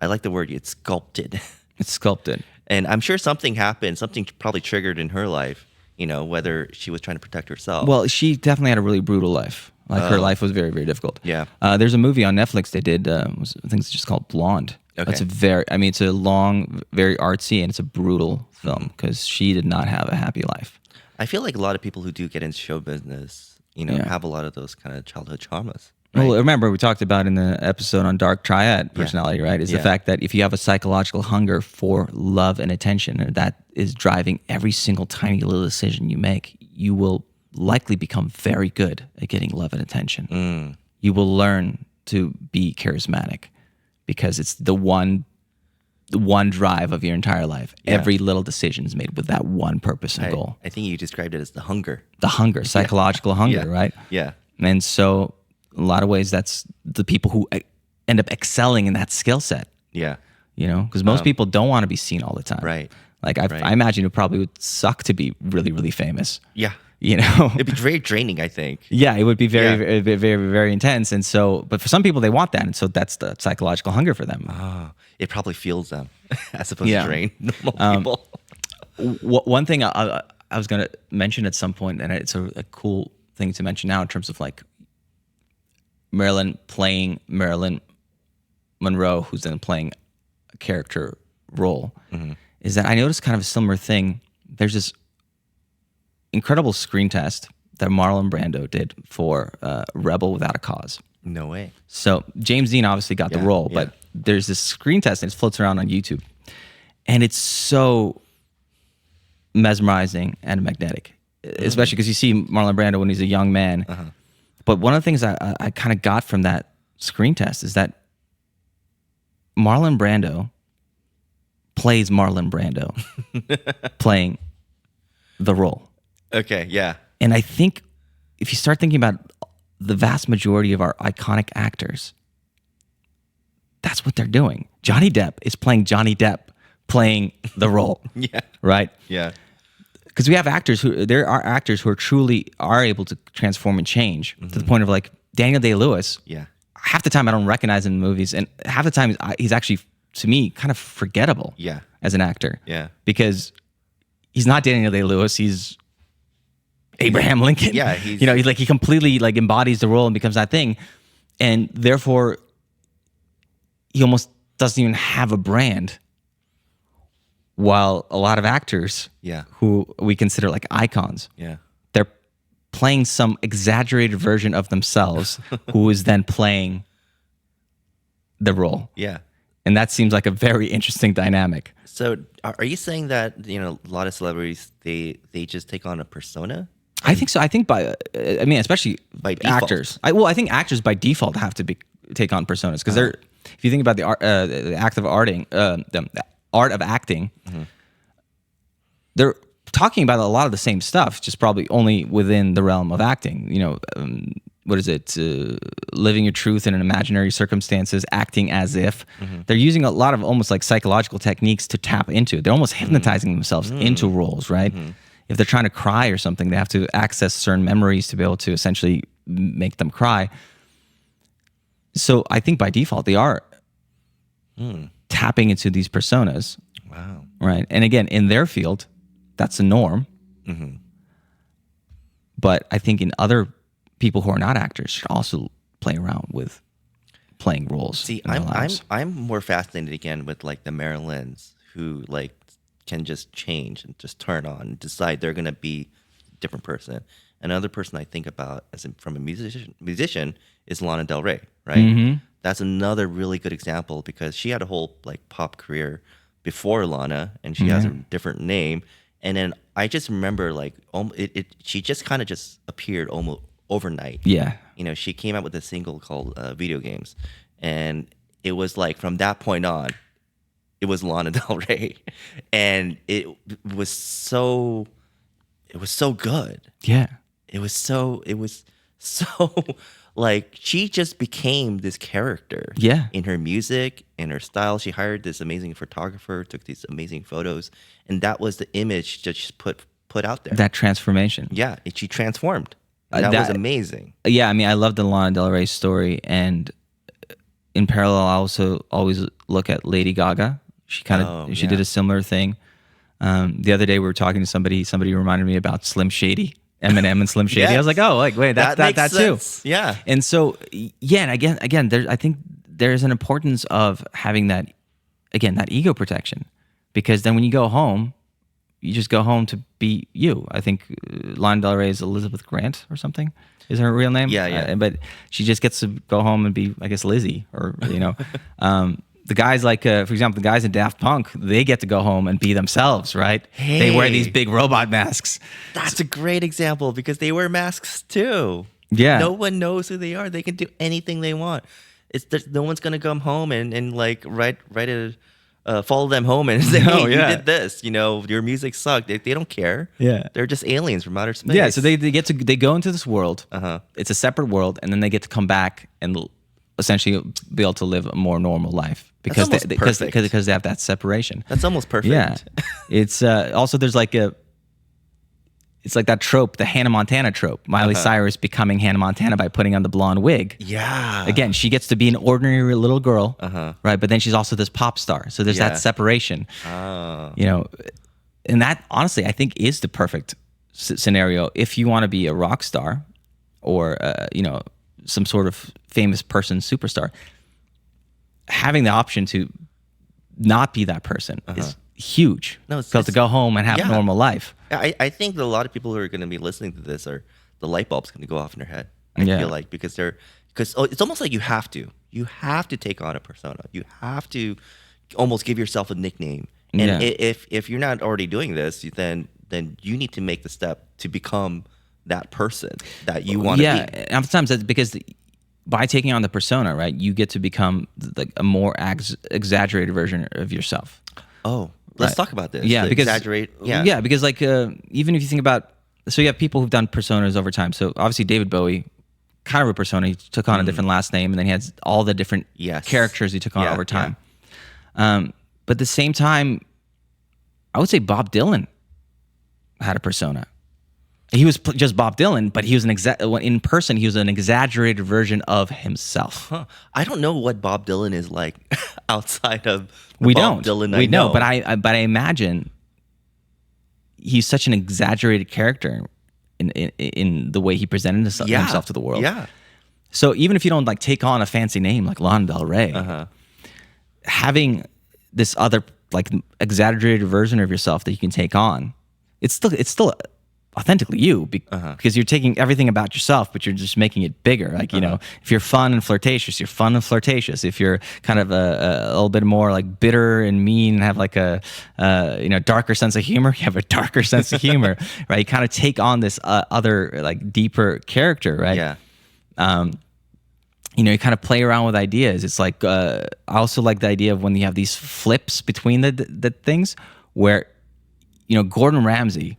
I like the word, it's sculpted. It's sculpted. And I'm sure something happened, something probably triggered in her life, whether she was trying to protect herself. Well, she definitely had a really brutal life. Like her life was very, very difficult. Yeah. There's a movie on Netflix they did, I think it's just called Blonde. Okay. It's a long, very artsy, and it's a brutal film because she did not have a happy life. I feel like a lot of people who do get into show business, have a lot of those kind of childhood traumas. Well, remember we talked about in the episode on dark triad personality, right? Is the fact that if you have a psychological hunger for love and attention, and that is driving every single tiny little decision you make, you will likely become very good at getting love and attention. You will learn to be charismatic because it's the one drive of your entire life. Yeah. Every little decision is made with that one purpose and goal. I think you described it as the hunger. The hunger, psychological hunger, right? Yeah. And so, in a lot of ways, that's the people who end up excelling in that skill set. Yeah. Because most people don't want to be seen all the time. Right. Like I imagine it probably would suck to be really, really famous. Yeah. It'd be very draining, I think. Yeah, it would be very, very, very, very intense. And so, but for some people, they want that, and so that's the psychological hunger for them. Oh, it probably fuels them as opposed to drain normal people. One thing I was going to mention at some point, and it's a cool thing to mention now in terms of like Marilyn playing Marilyn Monroe, who's then playing a character role, is that I noticed kind of a similar thing. There's this incredible screen test that Marlon Brando did for Rebel Without a Cause. No way. So James Dean obviously got the role, but there's this screen test and it floats around on YouTube. And it's so mesmerizing and magnetic, especially because you see Marlon Brando when he's a young man. But one of the things I kind of got from that screen test is that Marlon Brando plays Marlon Brando playing the role. Okay, yeah. And I think if you start thinking about the vast majority of our iconic actors, that's what they're doing. Johnny Depp is playing Johnny Depp playing the role. Yeah. Right? Yeah. Because there are actors who are able to transform and change to the point of like Daniel Day-Lewis. Yeah. Half the time I don't recognize him in movies, and half the time he's actually, to me, kind of forgettable as an actor. Yeah. Because he's not Daniel Day-Lewis, he's Abraham Lincoln. Yeah, he completely like embodies the role and becomes that thing, and therefore he almost doesn't even have a brand. While a lot of actors, who we consider like icons, they're playing some exaggerated version of themselves, who is then playing the role. Yeah. And that seems like a very interesting dynamic. So, are you saying that a lot of celebrities they just take on a persona? I think so. I think especially by default. actors. I think actors by default have to take on personas because they're. If you think about the act of the art of acting, they're talking about a lot of the same stuff, just probably only within the realm of acting. What is it? Living your truth in an imaginary circumstances, acting as if. They're using a lot of almost like psychological techniques to tap into it. They're almost hypnotizing themselves into roles, right? If they're trying to cry or something, they have to access certain memories to be able to essentially make them cry. So I think by default, they are tapping into these personas. Wow. Right. And again, in their field, that's the norm. But I think in other people who are not actors should also play around with playing roles. See, in their lives. I'm more fascinated again with like the Marilyns who like can just change and just turn on and decide they're gonna be a different person. Another person I think about from a musician is Lana Del Rey, right? That's another really good example because she had a whole like pop career before Lana, and she has a different name. And then I just remember like she just kind of just appeared almost overnight. Yeah. She came out with a single called Video Games, and it was like from that point on, it was Lana Del Rey, and it was so it was so good. Yeah. It was so like she just became this character. Yeah. In her music, in her style. She hired this amazing photographer, took these amazing photos, and that was the image that she put out there. That transformation. Yeah, and she transformed. And that was amazing. Yeah, I mean, I love the Lana Del Rey story, and in parallel, I also always look at Lady Gaga. She did a similar thing. The other day, we were talking to somebody. Somebody reminded me about Slim Shady, Eminem and Slim Shady. Yes. I was like, oh, like wait, that makes too. sense. Yeah. And so, yeah, and again, I think there's an importance of having that ego protection, because then when you go home, you just go home to be you. I think Lana Del Rey is Elizabeth Grant or something. Is her real name? Yeah. But she just gets to go home and be, I guess, Lizzie, or the guys like, for example, the guys in Daft Punk, they get to go home and be themselves, right? Hey. They wear these big robot masks. That's a great example because they wear masks too. Yeah. No one knows who they are. They can do anything they want. No one's gonna come home and like write follow them home and say, hey, you did this. Your music sucked. They don't care. Yeah. They're just aliens from outer space. Yeah, so they go into this world. Uh-huh. It's a separate world, and then they get to come back and essentially be able to live a more normal life because That's almost because they have that separation. That's almost perfect. Yeah, it's also there's like it's like that trope, the Hannah Montana trope. Miley Cyrus becoming Hannah Montana by putting on the blonde wig. Yeah. Again, she gets to be an ordinary little girl, right? But then she's also this pop star. So there's that separation. Oh. And that honestly, I think, is the perfect scenario if you want to be a rock star or some sort of famous person, superstar. Having the option to not be that person is huge. No, so to go home and have a normal life. I think that a lot of people who are going to be listening to this are the light bulb's going to go off in their head. I feel like because it's almost like you have to take on a persona. You have to almost give yourself a nickname. And if you're not already doing this, then you need to make the step to become that person that you want to be. Yeah, sometimes that's because by taking on the persona, right, you get to become like a more exaggerated version of yourself. Oh, let's talk about this. Yeah, because exaggerate. Yeah, because like even if you think about, so you have people who've done personas over time. So obviously David Bowie, kind of a persona. He took on a different last name, and then he had all the different characters he took on over time. Yeah. But at the same time, I would say Bob Dylan had a persona. He was just Bob Dylan, but he was in person, he was an exaggerated version of himself. Huh. I don't know what Bob Dylan is like outside of Bob Dylan I know. But I imagine he's such an exaggerated character in the way he presented himself to the world. Yeah. So even if you don't like take on a fancy name like Lana Del Rey, having this other like exaggerated version of yourself that you can take on, it's still authentically you because you're taking everything about yourself, but you're just making it bigger. Like, if you're fun and flirtatious, you're fun and flirtatious. If you're kind of a little bit more like bitter and mean and have like a darker sense of humor, you have a darker sense of humor, right? You kind of take on this other like deeper character, right? Yeah. You kind of play around with ideas. It's like I also like the idea of when you have these flips between the things where Gordon Ramsay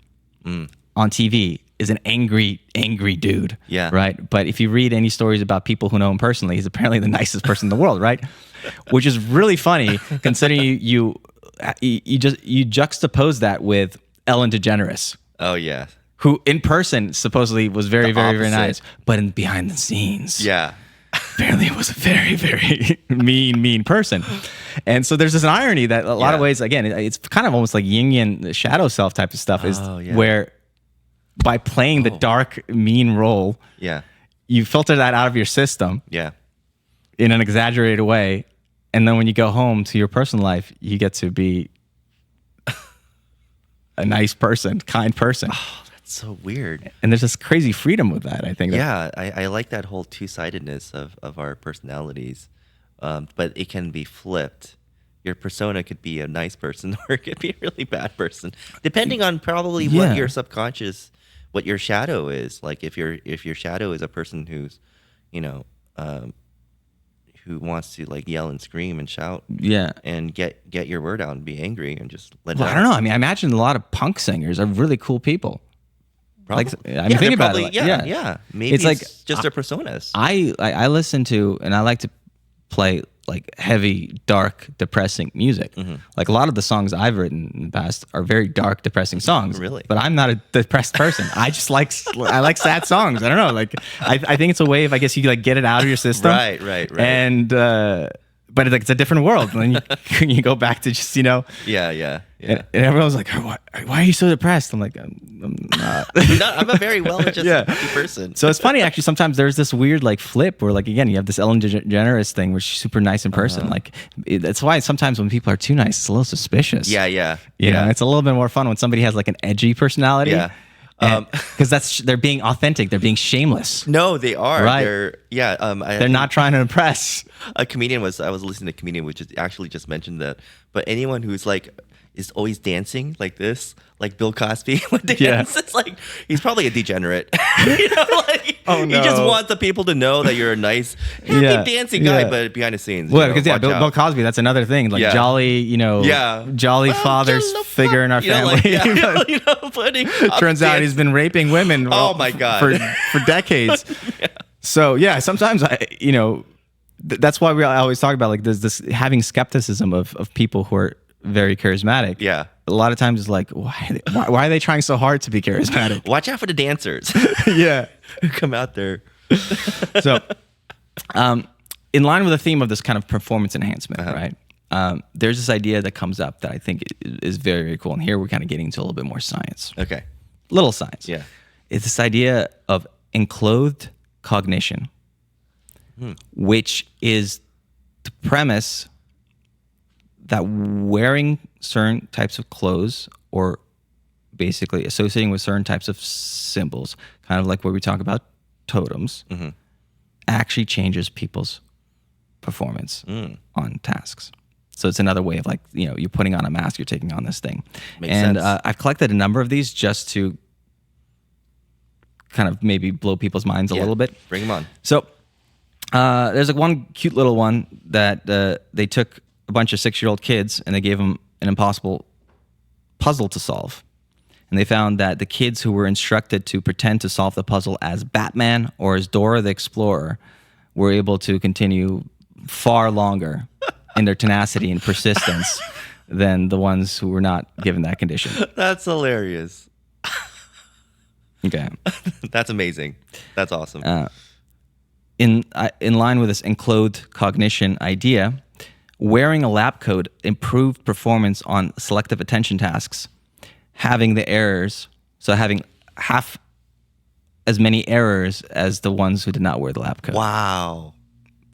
on TV is an angry dude. Yeah. Right. But if you read any stories about people who know him personally, he's apparently the nicest person in the world. Right. Which is really funny considering you juxtapose that with Ellen DeGeneres. Oh yeah. Who in person supposedly was very, very, very nice, but in behind the scenes, apparently was a very, very mean person. And so there's this irony that a lot of ways, again, it's kind of almost like Jungian shadow self type of stuff where by playing the dark, mean role, you filter that out of your system in an exaggerated way. And then when you go home to your personal life, you get to be a nice person, kind person. Oh, that's so weird. And there's this crazy freedom with that, I think. I like that whole two-sidedness of our personalities. But it can be flipped. Your persona could be a nice person or it could be a really bad person, depending on probably what your subconscious, what your shadow is. Like if your shadow is a person who's, who wants to like yell and scream and shout, and get your word out and be angry and just let it out. I don't know. I mean, I imagine a lot of punk singers are really cool people. Like, Probably. I mean, think about probably, it. Yeah. Maybe It's like just their personas. I listen to, and I like to play like heavy, dark, depressing music. Like a lot of the songs I've written in the past are very dark, depressing songs. Really? But I'm not a depressed person. I just I like sad songs. I don't know. Like I think it's a way of, I guess, you like get it out of your system. Right. And but it's a different world when you go back to just Yeah. And everyone's like, why are you so depressed? I'm like, I'm not. I'm a very well-adjusted person. So it's funny, actually. Sometimes there's this weird like flip where, like, again, you have this Ellen DeGeneres thing where she's super nice in person. Like, that's why sometimes when people are too nice, it's a little suspicious. Yeah. You know, it's a little bit more fun when somebody has like an edgy personality. Yeah. Because they're being authentic, they're being shameless. No, they are. Right. They're not trying to impress. I was listening to a comedian which actually just mentioned that. But anyone who's like is always dancing like this, like Bill Cosby would dance, it's like he's probably a degenerate. Like, Oh, no. He just wants the people to know that you're a nice, happy dancing guy, but behind the sscenes. Well, because watch Bill out. Cosby, that's another thing. Like jolly, jolly Well, father's just the figure in our family. putting Turns out he's been raping women. Oh my God. for decades. So yeah, sometimes that's why I always talk about like this having skepticism of people who are very charismatic. Yeah. A lot of times it's like, why are they trying so hard to be charismatic? Watch out for the dancers. Yeah. Who come out there. So, in line with the theme of this kind of performance enhancement, right? There's this idea that comes up that I think is very, very cool. And here we're kind of getting into a little bit more science. Okay. Little science. Yeah. It's this idea of enclothed cognition, which is the premise that wearing certain types of clothes or basically associating with certain types of symbols, kind of like where we talk about totems, actually changes people's performance on tasks. So it's another way of like, you're putting on a mask, you're taking on this thing. Makes sense. I've collected a number of these just to kind of maybe blow people's minds a little bit. Bring them on. So there's like one cute little one that they took a bunch of 6-year-old kids and they gave them an impossible puzzle to solve. And they found that the kids who were instructed to pretend to solve the puzzle as Batman or as Dora the Explorer were able to continue far longer in their tenacity and persistence than the ones who were not given that condition. That's hilarious. Okay. That's amazing. That's awesome. In line with this enclothed cognition idea, wearing a lab coat improved performance on selective attention tasks, having half as many errors as the ones who did not wear the lab coat. Wow.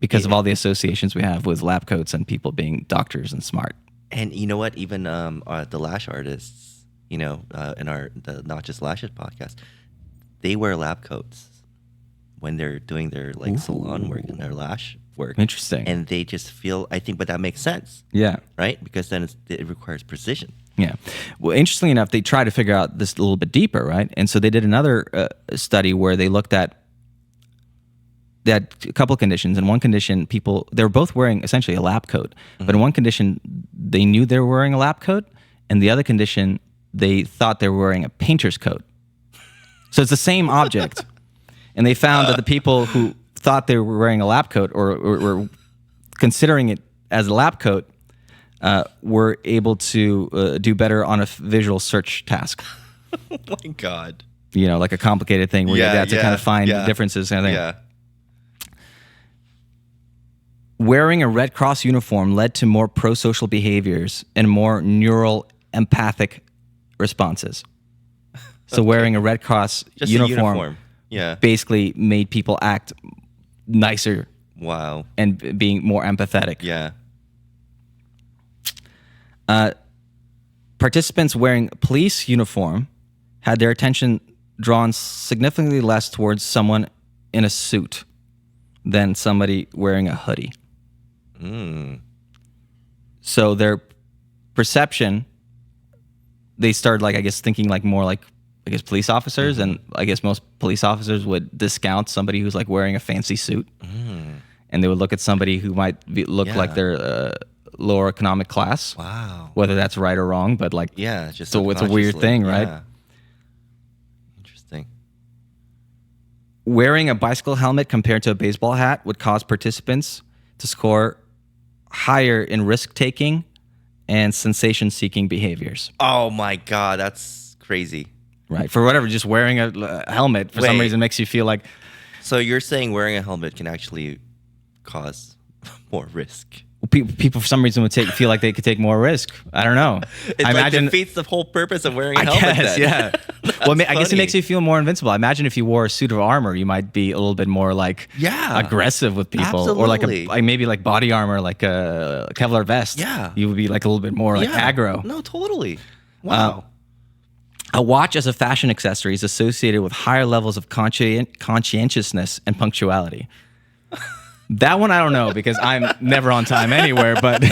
Because of all the associations we have with lab coats and people being doctors and smart. And you know what? Even the lash artists, in the Not Just Lashes podcast, they wear lab coats when they're doing their salon work and their lash work. Interesting. And they just feel, I think, but that makes sense. Yeah. Right? Because then it requires precision. Yeah. Well, interestingly enough, they tried to figure out this a little bit deeper, right? And so they did another study where they looked at, they had a couple of conditions. In one condition, they were both wearing essentially a lab coat. But in one condition, they knew they were wearing a lab coat. And the other condition, they thought they were wearing a painter's coat. So it's the same object. And they found that the people who thought they were wearing a lab coat or were considering it as a lab coat were able to do better on a visual search task. Oh my God. Like a complicated thing where you have to kind of find differences kind of thing. Yeah. Wearing a Red Cross uniform led to more pro-social behaviors and more neural empathic responses. So wearing a Red Cross Just uniform basically made people act nicer. Wow. And being more empathetic. Yeah. Participants wearing police uniform had their attention drawn significantly less towards someone in a suit than somebody wearing a hoodie. So their perception, they started thinking more like police officers, and I guess most police officers would discount somebody who's wearing a fancy suit, and they would look at somebody who might look like they're lower economic class. Wow. Whether that's right or wrong, but just so it's a weird thing, right? Yeah. Interesting. wearing a bicycle helmet compared to a baseball hat would cause participants to score higher in risk-taking and sensation-seeking behaviors. Oh my God, that's crazy. Right. For whatever, just wearing a helmet for some Wait. reason makes you feel like, So you're saying wearing a helmet can actually cause more risk? people for some reason would feel like they could take more risk. I don't know. It defeats the whole purpose of wearing a I helmet. guess, then. yeah. Well, I guess it funny. makes you feel more invincible. I imagine if you wore a suit of armor, you might be a little bit more like aggressive with people, or Absolutely. maybe like body armor, like a Kevlar vest. Yeah. You would be like a little bit more like aggro. No, totally. Wow. A watch as a fashion accessory is associated with higher levels of conscientiousness and punctuality. That one I don't know because I'm never on time anywhere, but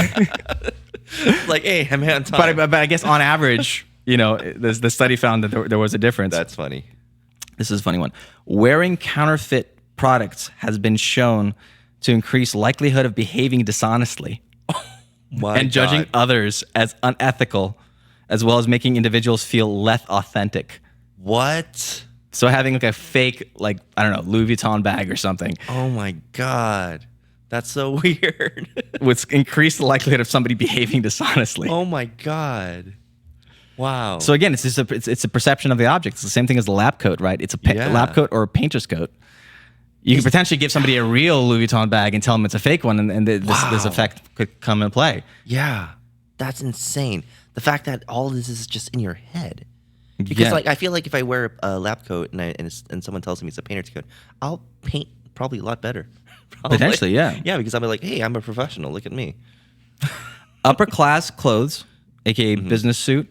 Like, hey, I'm on time. but I guess on average, the study found that there was a difference. That's funny. This is a funny one. Wearing counterfeit products has been shown to increase likelihood of behaving dishonestly and judging others as unethical, as well as making individuals feel less authentic. What? So having like a fake, like, I don't know, Louis Vuitton bag or something Oh my God. That's so weird. would increase the likelihood of somebody behaving dishonestly. Oh my God. Wow. So again, it's just it's a perception of the object. It's the same thing as the lab coat, right? It's a lab coat or a painter's coat. You could potentially give somebody a real Louis Vuitton bag and tell them it's a fake one, and this effect could come into play. Yeah, that's insane. The fact that all this is just in your head. Because Yeah. like I feel like if I wear a lab coat and someone tells me it's a painter's coat, I'll paint probably a lot better. Probably. Potentially, yeah. Yeah, because I'll be like, hey, I'm a professional. Look at me. Upper class clothes, aka business suit,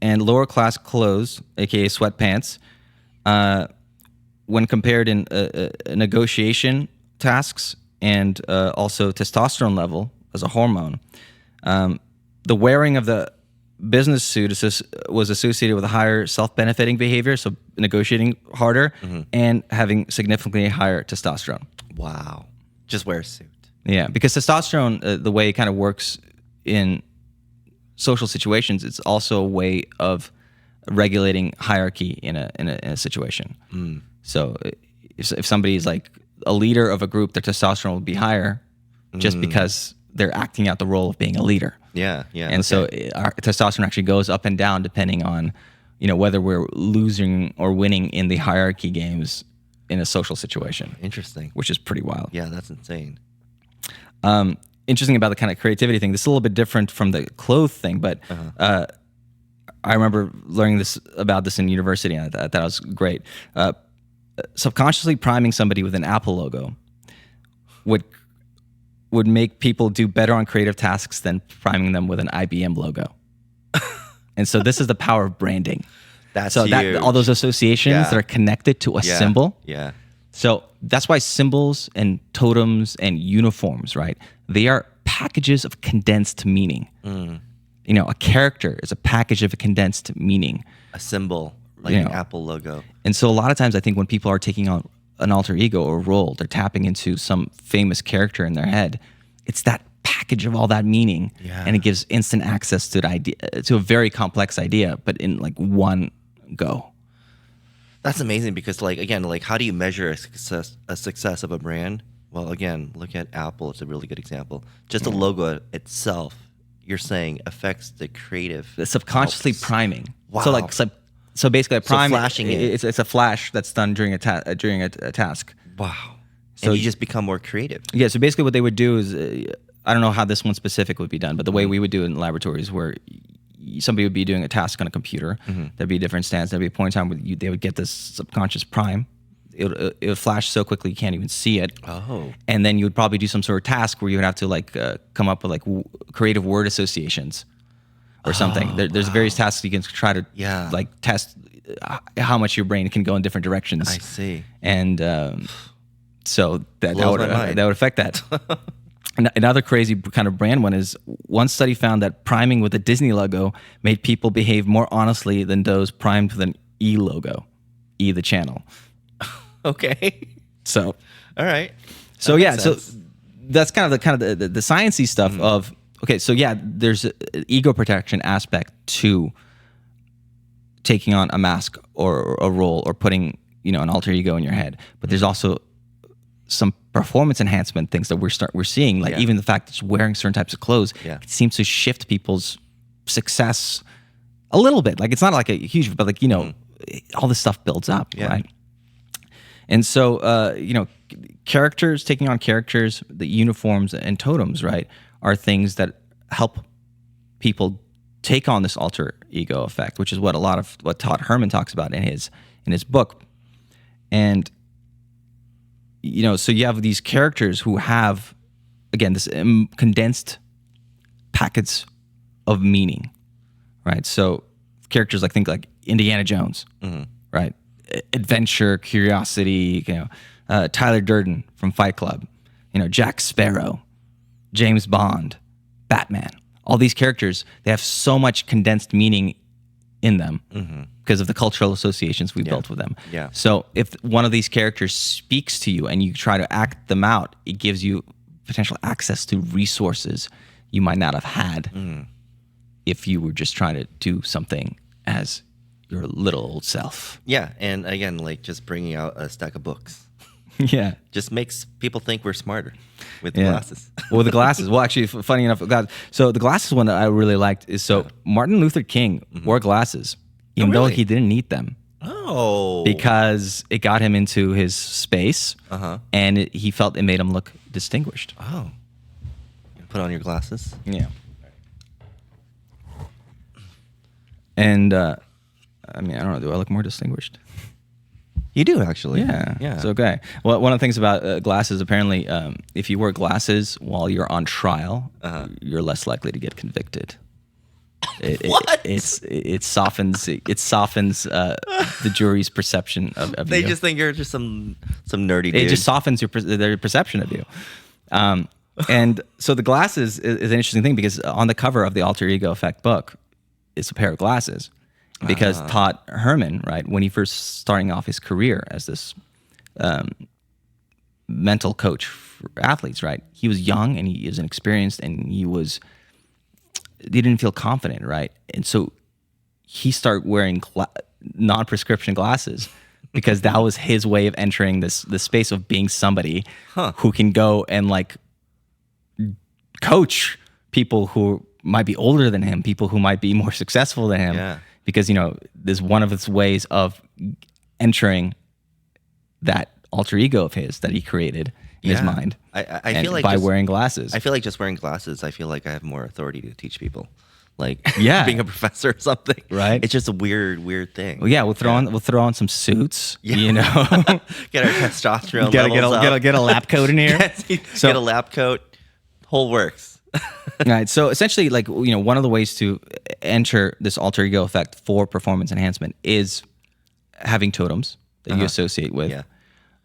and lower class clothes, aka sweatpants, when compared in negotiation tasks and also testosterone level as a hormone, the wearing of the business suit was associated with a higher self-benefiting behavior, so negotiating harder and having significantly higher testosterone. Wow. Just wear a suit. Yeah, because testosterone, the way it kind of works in social situations, it's also a way of regulating hierarchy in a situation. So if somebody is like a leader of a group, their testosterone will be higher just because they're acting out the role of being a leader. Yeah, yeah. And so our testosterone actually goes up and down depending on, whether we're losing or winning in the hierarchy games in a social situation. Interesting. Which is pretty wild. Yeah, that's insane. Interesting about the kind of creativity thing. This is a little bit different from the clothes thing, but I remember learning about this in university, and I thought that was great. Subconsciously priming somebody with an Apple logo would make people do better on creative tasks than priming them with an IBM logo. And so this is the power of branding. That's so huge. all those associations that are connected to a symbol. Yeah. So that's why symbols and totems and uniforms, right? They are packages of condensed meaning. A character is a package of a condensed meaning. A symbol, like an Apple logo. And so a lot of times I think when people are taking on an alter ego or role, they're tapping into some famous character in their head. It's that package of all that meaning. Yeah. And it gives instant access to to a very complex idea, but in like one go. That's amazing because, how do you measure a success of a brand? Well, again, look at Apple. It's a really good example. Just the logo itself, you're saying, affects the creative. The subconsciously helps. priming. Wow. So basically, a prime. flashing it. It's a flash that's done during a task. Wow. So And you just become more creative. Yeah. So basically, what they would do is, I don't know how this one specific would be done, but the way we would do it in laboratories, where somebody would be doing a task on a computer, there'd be a different stance. There'd be a point in time where they would get this subconscious prime. It would flash so quickly you can't even see it. Oh. And then you would probably do some sort of task where you would have to come up with creative word associations or something. There's various tasks you can try to test how much your brain can go in different directions. I see. And so that Blows my mind. would affect that. Another crazy kind of brand one is one study found that priming with a Disney logo made people behave more honestly than those primed with an E logo, E the channel. Okay. So, All right. so That yeah, makes so sense. that's kind of the sciencey stuff of okay. So yeah, there's an ego protection aspect to taking on a mask or a role or putting an alter ego in your head, but there's also some performance enhancement things that we're seeing, like even the fact that it's wearing certain types of clothes, it seems to shift people's success a little bit. Like it's not like a huge, but like, all this stuff builds up, right? And so, characters, taking on characters, the uniforms and totems, right, are things that help people take on this alter ego effect, which is what Todd Herman talks about in his book. And so you have these characters who have, again, this condensed packets of meaning, right? So characters think like Indiana Jones, right? Adventure, curiosity, Tyler Durden from Fight Club, Jack Sparrow, James Bond, Batman. All these characters, they have so much condensed meaning in them because of the cultural associations we built with them. Yeah. So if one of these characters speaks to you and you try to act them out, it gives you potential access to resources you might not have had if you were just trying to do something as your little old self. Yeah, and again, just bringing out a stack of books. Yeah. Just makes people think we're smarter with the glasses. Well, the glasses. Well, actually, funny enough, so the glasses one that I really liked is Martin Luther King wore glasses, even though he didn't need them. Oh. Because it got him into his space, and he felt it made him look distinguished. Oh. You put on your glasses? Yeah. And, I don't know, do I look more distinguished? You do, actually. Yeah. Yeah. It's okay. Well, one of the things about glasses, apparently, if you wear glasses while you're on trial, you're less likely to get convicted. What? It softens the jury's perception of you. They just think you're just some nerdy dude. It just softens their perception of you. And so the glasses is an interesting thing because on the cover of the Alter Ego Effect book is a pair of glasses. Because Todd Herman, right, when he first starting off his career as this mental coach for athletes, right, he was young and he was inexperienced and he didn't feel confident, right, and so he started wearing non-prescription glasses because that was his way of entering the space of being somebody who can go and coach people who might be older than him, people who might be more successful than him. Yeah. Because, there's one of its ways of entering that alter ego of his that he created in his mind. I feel like by wearing glasses. I feel like just wearing glasses, I feel like I have more authority to teach people. Yeah. Being a professor or something. Right. It's just a weird thing. Well, yeah, we'll throw on some suits, Get our testosterone levels up. Get a lab coat in here. Get a lab coat. Whole works. Right. So essentially, one of the ways to enter this alter ego effect for performance enhancement is having totems that you associate with,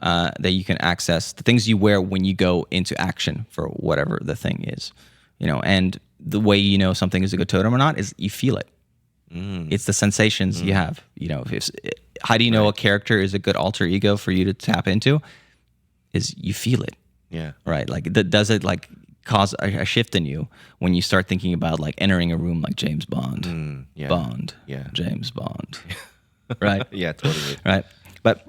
that you can access, the things you wear when you go into action for whatever the thing is, and the way something is a good totem or not is you feel it. It's the sensations you have. How do you know a character is a good alter ego for you to tap into? Is you feel it. Yeah. Right. Does it cause a shift in you when you start thinking about entering a room like James Bond, Bond, James Bond, right? Yeah, totally. Right. But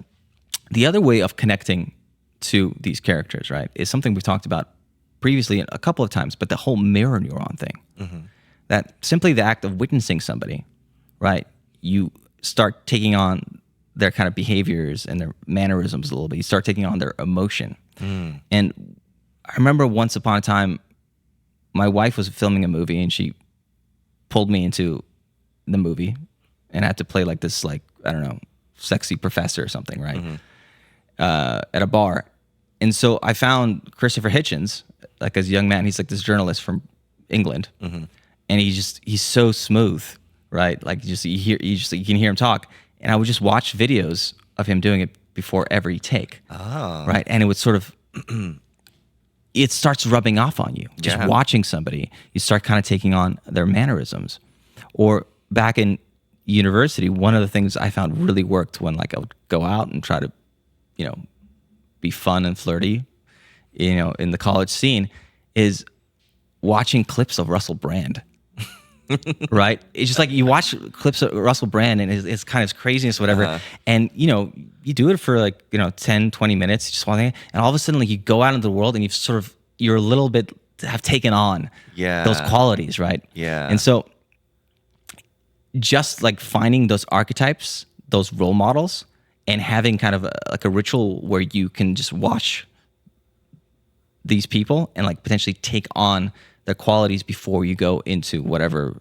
the other way of connecting to these characters, right, is something we've talked about previously a couple of times, but the whole mirror neuron thing, that simply the act of witnessing somebody, right, you start taking on their kind of behaviors and their mannerisms a little bit. You start taking on their emotion. And I remember once upon a time, my wife was filming a movie and she pulled me into the movie and I had to play this, I don't know, sexy professor or something, right? At a bar. And so I found Christopher Hitchens, as a young man, he's this journalist from England. And he's so smooth, right? You can hear him talk. And I would just watch videos of him doing it before every take. Oh. Right? And it would sort of it starts rubbing off on you. Just watching somebody, you start kind of taking on their mannerisms. Or back in university, one of the things I found really worked when I would go out and try to, be fun and flirty, in the college scene, is watching clips of Russell Brand. right? It's just like you watch clips of Russell Brand and it's kind of craziness, whatever. And, you do it for 10, 20 minutes, just one thing. And all of a sudden, like you go out into the world and you're a little bit have taken on those qualities, right? Yeah. And so just like finding those archetypes, those role models, and having kind of a ritual where you can just watch these people and like potentially take on their qualities before you go into whatever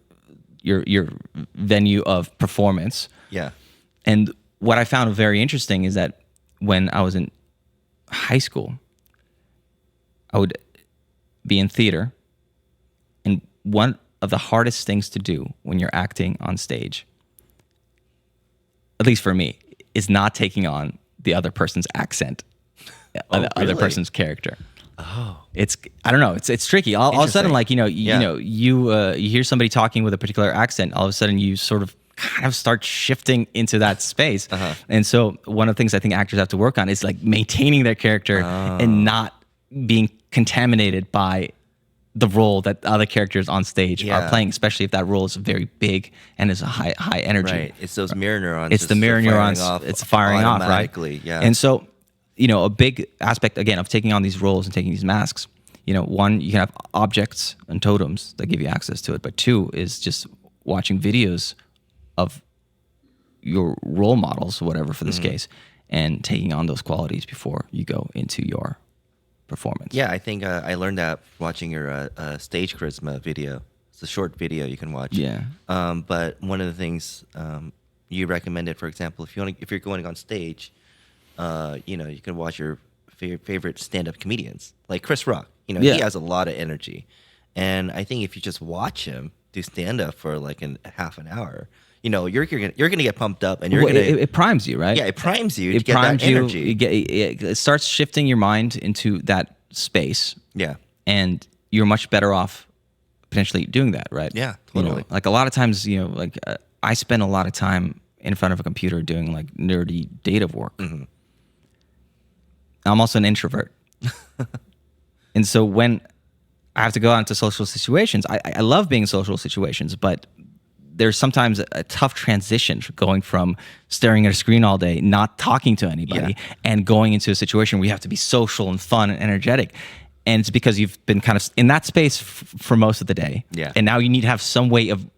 your venue of performance. Yeah. And what I found very interesting is that when I was in high school, I would be in theater, and one of the hardest things to do when you're acting on stage, at least for me, is not taking on the other person's accent, the other person's character. Oh, I don't know. It's tricky. All of a sudden, like you hear somebody talking with a particular accent. All of a sudden, you sort of kind of start shifting into that space. And so, one of the things I think actors have to work on is like maintaining their character and not being contaminated by the role that other characters on stage are playing, especially if that role is very big and is a high energy. Right. It's those mirror neurons. It's the mirror neurons. It's firing off, right? Yeah. And so, a big aspect again of taking on these roles and taking these masks. One, you can have objects and totems that give you access to it, but two is just watching videos of your role models, whatever for this case, and taking on those qualities before you go into your performance. Yeah, I think I learned that watching your stage charisma video. It's a short video you can watch. Yeah. But one of the things you recommended, for example, if you're going on stage, you can watch your favorite stand-up comedians, like Chris Rock. He has a lot of energy, and I think if you just watch him do stand-up for like half an hour, you're gonna get pumped up, and it primes you, right? Yeah, it primes you. It primes that energy. It starts shifting your mind into that space. Yeah, and you're much better off potentially doing that, right? Yeah, totally. Like a lot of times, I spend a lot of time in front of a computer doing like nerdy data work. Mm-hmm. I'm also an introvert. And so when I have to go out into social situations, I love being in social situations, but there's sometimes a tough transition going from staring at a screen all day, not talking to anybody, and going into a situation where you have to be social and fun and energetic. And it's because you've been kind of in that space for most of the day. Yeah. And now you need to have some way of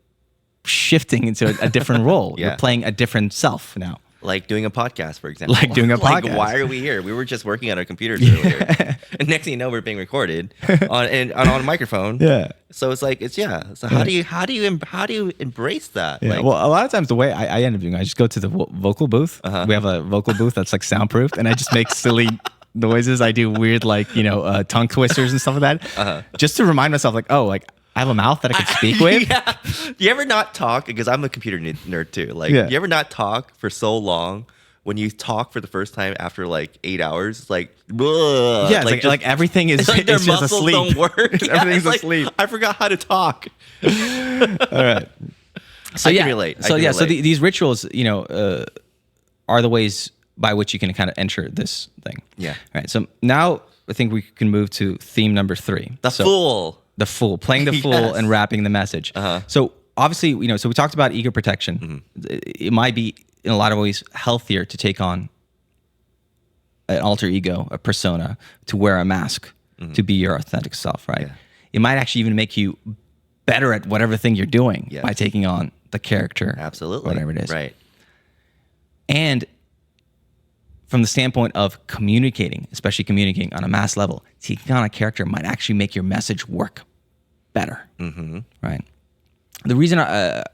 shifting into a different role. Yeah. You're playing a different self now. Like doing a podcast, for example. Like doing a Like, podcast. why are we here? We were just working on our computers earlier. And next thing you know, we're being recorded on a microphone. Yeah. So it's like, So how do you embrace that? Yeah. Like, Well, a lot of times the way I end up doing, I just go to the vocal booth. We have a vocal booth that's like soundproofed, and I just make silly noises. I do weird tongue twisters and stuff like that, just to remind myself I have a mouth that I can speak with. Yeah. You ever not talk? Because I'm a computer nerd too. You ever not talk for so long? When you talk for the first time after 8 hours, it's like, ugh. Yeah, it's like everything is, it's like their it's just muscles asleep. don't work. Yeah, Everything's it's asleep. I forgot how to talk. All right. So I can relate. So these rituals, are the ways by which you can kind of enter this thing. Yeah. All right. So now I think we can move to theme number 3. The fool. The fool, playing the fool Yes. and wrapping the message. So obviously, so we talked about ego protection. It might be in a lot of ways healthier to take on an alter ego, a persona, to wear a mask, to be your authentic self, right? Yeah. It might actually even make you better at whatever thing you're doing Yes. by taking on the character. Absolutely. Whatever it is. Right. And from the standpoint of communicating, especially communicating on a mass level, taking on a character might actually make your message work better, right? The reason I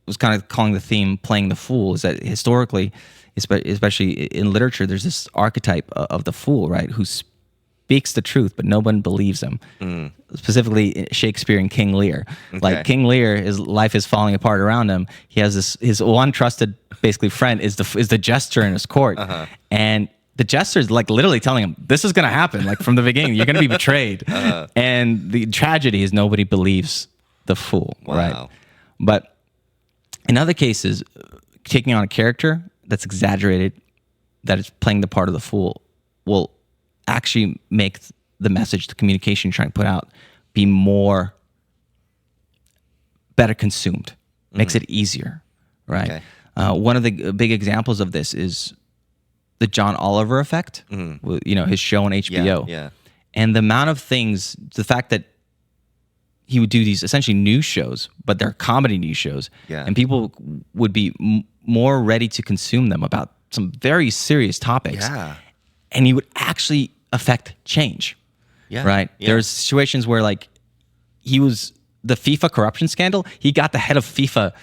was kind of calling the theme "playing the fool" is that historically, especially in literature, there's this archetype of the fool, right, who speaks the truth, but no one believes him. Specifically, Shakespeare and King Lear. Okay. Like King Lear, his life is falling apart around him. He has his one trusted, basically friend is the jester in his court, and the jester is literally telling him, "This is going to happen." Like from the beginning, you're going to be betrayed. And the tragedy is nobody believes the fool, right? But in other cases, taking on a character that's exaggerated, that is playing the part of the fool, will actually make the message, the communication you're trying to put out, be more better consumed, makes it easier, right? Okay. One of the big examples of this is the John Oliver effect, his show on HBO. Yeah. And the amount of things, the fact that he would do these essentially news shows, but they're comedy news shows, and people would be more ready to consume them about some very serious topics. Yeah. And he would actually affect change. Yeah. Right? Yeah. There's situations where like he was the FIFA corruption scandal, he got the head of FIFA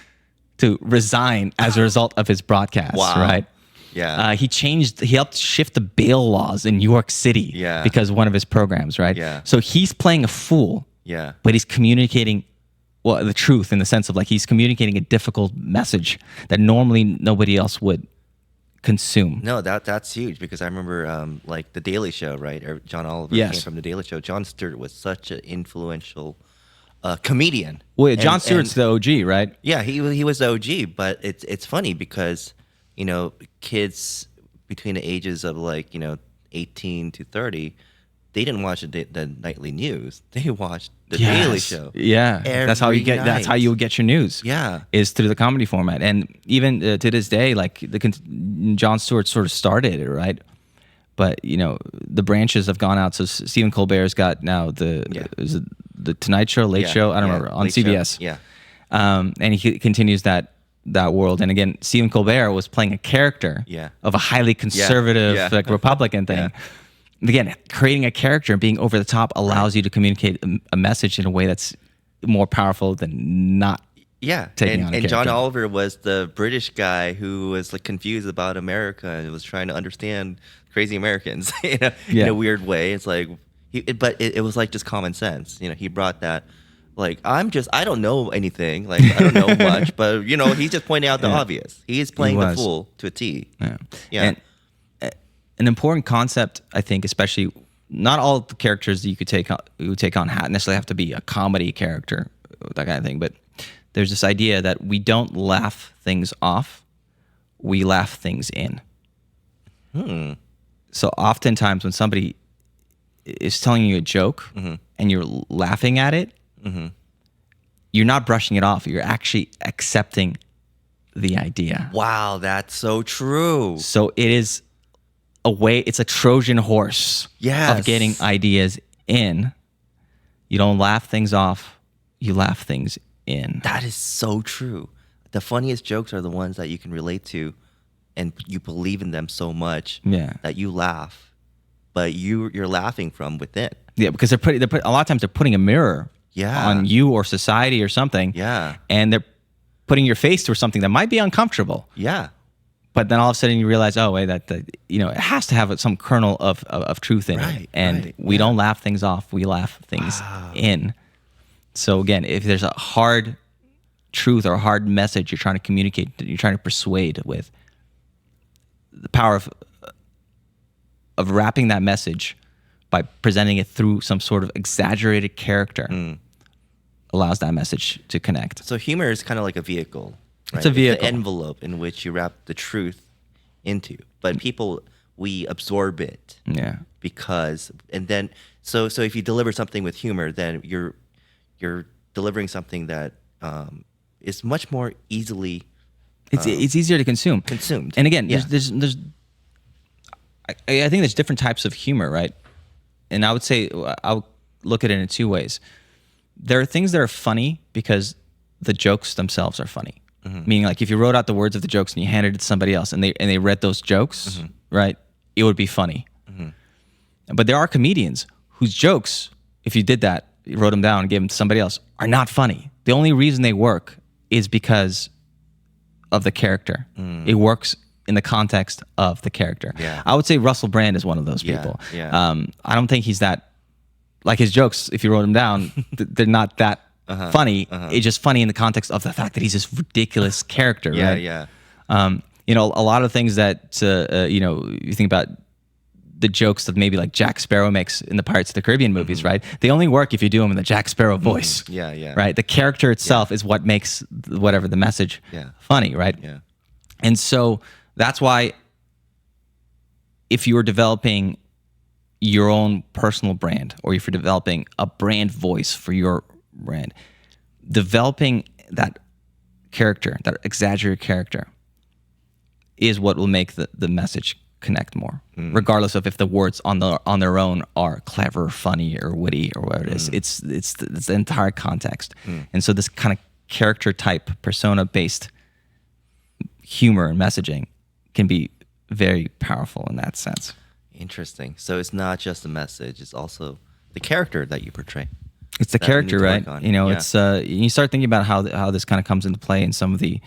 to resign as a result of his broadcast, Wow. right? Yeah. He helped shift the bail laws in New York City because of one of his programs, right? Yeah. So he's playing a fool, but he's communicating the truth in the sense of like he's communicating a difficult message that normally nobody else would consume. No, that's huge because I remember like the Daily Show, right? John Oliver came from the Daily Show. Jon Stewart was such an influential comedian. Well, Jon Stewart's the OG, right? Yeah, he was the OG, but it's funny because kids between the ages of 18 to 30, they didn't watch the nightly news. They watched the Daily Show. Yeah, that's how you night. That's how you would get your news. Yeah, is through the comedy format, and even to this day, like Jon Stewart sort of started it, right? But the branches have gone out. So Stephen Colbert's got now is it the Tonight Show, Late Show? I don't remember on CBS. Yeah, and he continues that world. And again, Stephen Colbert was playing a character of a highly conservative like Republican thing. Again, creating a character and being over the top allows you to communicate a message in a way that's more powerful than not. Yeah, taking on a and John character. Oliver was the British guy who was confused about America and was trying to understand crazy Americans in a weird way. It's like, but it was like just common sense. He brought that. Like I don't know anything. Like I don't know much, but he's just pointing out the obvious. He is playing the fool to a T. Yeah. And an important concept, I think, especially not all the characters that you could take on necessarily have to be a comedy character, that kind of thing. But there's this idea that we don't laugh things off, we laugh things in. So oftentimes when somebody is telling you a joke and you're laughing at it, you're not brushing it off. You're actually accepting the idea. Wow, that's so true. So it is it's a Trojan horse of getting ideas in. You don't laugh things off, you laugh things in. That is so true. The funniest jokes are the ones that you can relate to and you believe in them so much that you laugh, but you're laughing from within. Yeah, because a lot of times they're putting a mirror on you or society or something. Yeah. And they're putting your face through something that might be uncomfortable. Yeah. But then all of a sudden you realize, oh wait, that it has to have some kernel of truth in it, and we don't laugh things off; we laugh things in. So again, if there's a hard truth or a hard message you're trying to communicate, you're trying to persuade with, the power of wrapping that message by presenting it through some sort of exaggerated character allows that message to connect. So humor is kind of like a vehicle. Right? It's a vehicle. The envelope in which you wrap the truth into. But we absorb it. Yeah. Because, and then, so if you deliver something with humor, then you're delivering something that is much more easily it's easier to consume. Consumed. And again, there's I think there's different types of humor, right? And I would say I'll look at it in two ways. There are things that are funny because the jokes themselves are funny. Meaning, like if you wrote out the words of the jokes and you handed it to somebody else and they read those jokes, right? It would be funny. But there are comedians whose jokes, if you did that, you wrote them down and gave them to somebody else, are not funny. The only reason they work is because of the character. It works in the context of the character. Yeah. I would say Russell Brand is one of those people. I don't think he's that, like his jokes, if you wrote them down, they're not that funny. It's just funny in the context of the fact that he's this ridiculous character, right? A lot of things that, you think about the jokes that maybe like Jack Sparrow makes in the Pirates of the Caribbean movies, right? They only work if you do them in the Jack Sparrow voice. Right? The character itself is what makes whatever the message funny, right? And so that's why if you're developing your own personal brand or if you're developing a brand voice for your brand, developing that character, that exaggerated character, is what will make the message connect more, regardless of if the words on their own are clever, funny, or witty, or whatever it is. It's the entire context. And so this kind of character type, persona based humor and messaging can be very powerful in that sense. Interesting. So it's not just the message; it's also the character that you portray. It's the character, right? On. You know, Yeah. it's you start thinking about how this kind of comes into play in some of the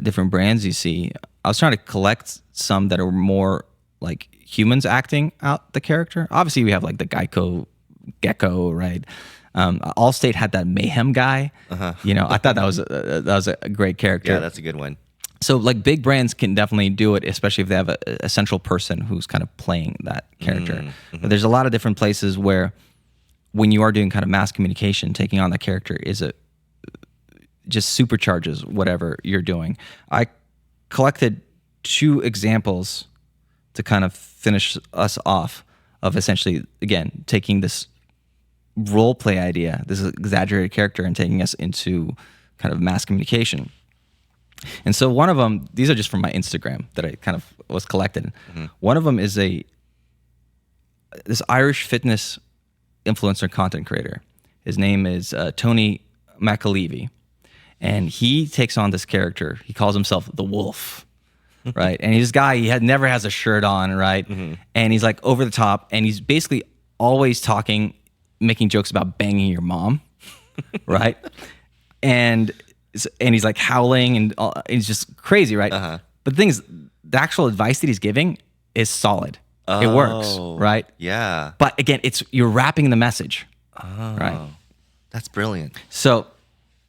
different brands you see. I was trying to collect some that are more like humans acting out the character. Obviously, we have like the Gecko, right? Allstate had that mayhem guy. You know, I thought that was a great character. Yeah, that's a good one. So like big brands can definitely do it, especially if they have a central person who's kind of playing that character. But there's a lot of different places where when you are doing kind of mass communication, taking on that character just supercharges whatever you're doing. I collected 2 examples to kind of finish us off of essentially, again, taking this role play idea, this exaggerated character, and taking us into kind of mass communication. And so one of them, these are just from my Instagram that I kind of was collected. One of them is this Irish fitness influencer content creator. His name is Tony McAlevey. And he takes on this character. He calls himself the Wolf, right? And he's this guy, never has a shirt on, right? And he's like over the top, and he's basically always making jokes about banging your mom, right? And he's like howling, and he's just crazy, right? But the thing is, the actual advice that he's giving is solid. It works, right? Yeah. But again, you're wrapping the message, right? That's brilliant. So,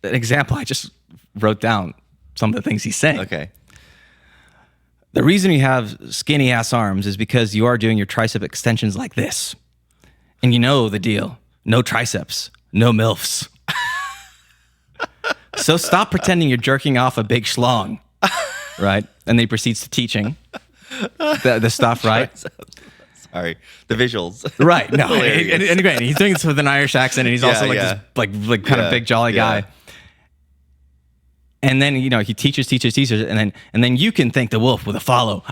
an example, I just wrote down some of the things he's saying. Okay. The reason you have skinny ass arms is because you are doing your tricep extensions like this. And you know the deal. No triceps, no MILFs. So stop pretending you're jerking off a big schlong, right? And then he proceeds to teaching the stuff, right? Sorry, the visuals. Right. No, Hilarious. and again, he's doing this with an Irish accent, and he's also like this like kind of big jolly guy. And then, you know, he teaches, and then you can thank the wolf with a follow.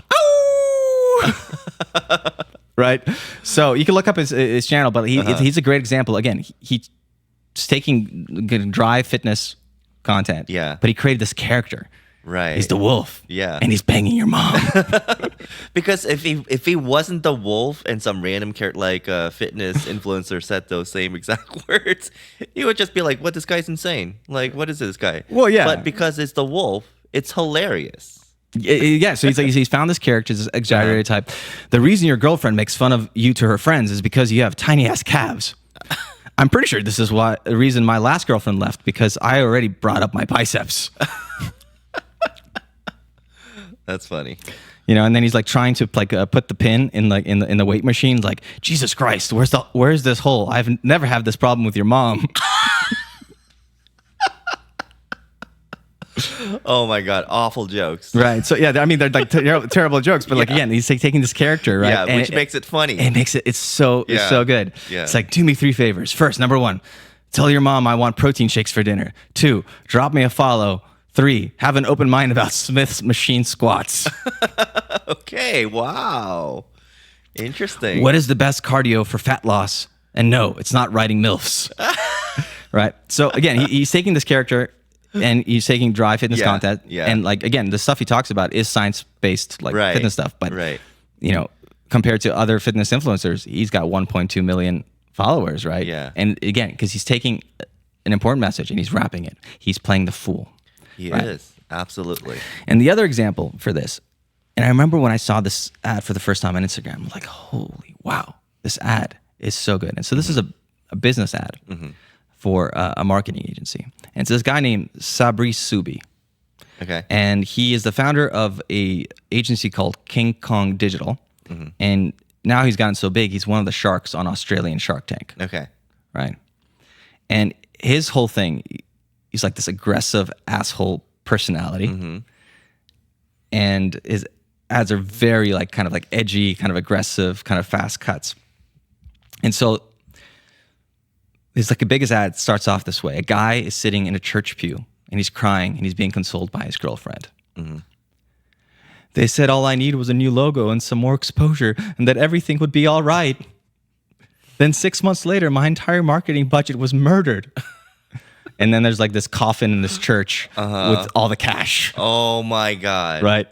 Right? So you can look up his channel, but he's a great example. Again, he's taking dry fitness content, Yeah. but he created this character. Right. He's the wolf. Yeah. And he's banging your mom. Because if he wasn't the wolf and some random fitness influencer said those same exact words, he would just be like, "What? This guy's insane. Like, what is this guy?" Well, yeah. But because it's the wolf, it's hilarious. Yeah, so he's found this character, this exaggerated type. The reason your girlfriend makes fun of you to her friends is because you have tiny ass calves. I'm pretty sure this is the reason my last girlfriend left, because I already brought up my biceps. That's funny. You know, and then he's like trying to put the pin in the weight machine. Like, Jesus Christ, where's this hole? I've never had this problem with your mom. Oh my god, awful jokes. Right. So yeah, I mean they're like terrible jokes, but like again, he's like taking this character, right? Yeah, and which makes it funny. It makes it's so good. Yeah. It's like, do me 3 favors. First, number 1, tell your mom I want protein shakes for dinner. 2, drop me a follow. 3, have an open mind about Smith's machine squats. Okay, wow. Interesting. What is the best cardio for fat loss? And no, it's not riding MILFs. Right? So again, he's taking this character and he's taking dry fitness content. Yeah. And like, again, the stuff he talks about is science-based like fitness stuff. But, you know, compared to other fitness influencers, he's got 1.2 million followers, right? Yeah. And again, because he's taking an important message and he's wrapping it. He's playing the fool. He right? is. Absolutely. And the other example for this, and I remember when I saw this ad for the first time on Instagram, I'm like, holy wow, this ad is so good. And so this is a business ad for a marketing agency. And it's this guy named Sabri Subi. Okay. And he is the founder of a agency called King Kong Digital. And now he's gotten so big, he's one of the sharks on Australian Shark Tank. Okay. Right. And his whole thing, he's like this aggressive asshole personality. And his ads are very like kind of like edgy, kind of aggressive, kind of fast cuts. And so It's like the biggest ad starts off this way. A guy is sitting in a church pew and he's crying and he's being consoled by his girlfriend. They said all I need was a new logo and some more exposure and that everything would be all right. Then 6 months later, my entire marketing budget was murdered. And then there's like this coffin in this church with all the cash. Oh my God. Right.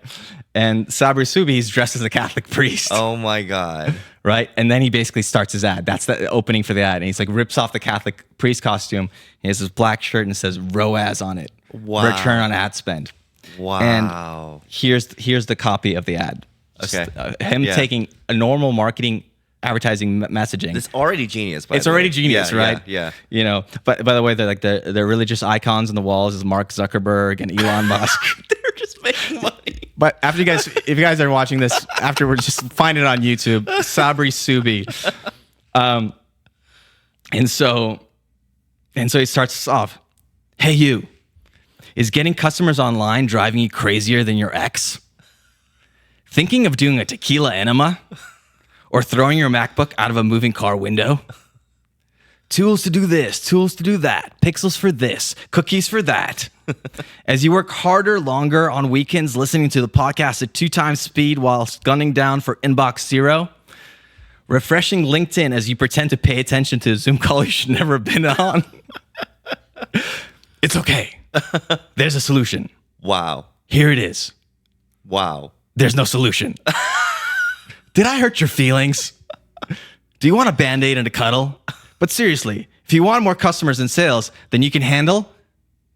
And Sabri Subi, he's dressed as a Catholic priest. Oh my God. Right. And then he basically starts his ad. That's the opening for the ad. And he's like rips off the Catholic priest costume. He has this black shirt and it says ROAS on it. Wow. Return on ad spend. Wow. And here's the copy of the ad. Okay. Him taking a normal marketing advertising messaging. It's already genius. It's already genius, right? Yeah. You know, but by the way, they're religious icons on the walls is Mark Zuckerberg and Elon Musk. They're just making money. But if you guys are watching this afterwards, just find it on YouTube. Sabri Subi. And so he starts off. Hey, you. Is getting customers online driving you crazier than your ex? Thinking of doing a tequila enema? Or throwing your MacBook out of a moving car window? Tools to do this, tools to do that, pixels for this, cookies for that. As you work harder, longer on weekends, listening to the podcast at 2 times speed while gunning down for inbox 0. Refreshing LinkedIn as you pretend to pay attention to a Zoom call you should never have been on. It's okay. There's a solution. Wow. Here it is. Wow. There's no solution. Did I hurt your feelings? Do you want a Band-Aid and a cuddle? But seriously, if you want more customers and sales than you can handle,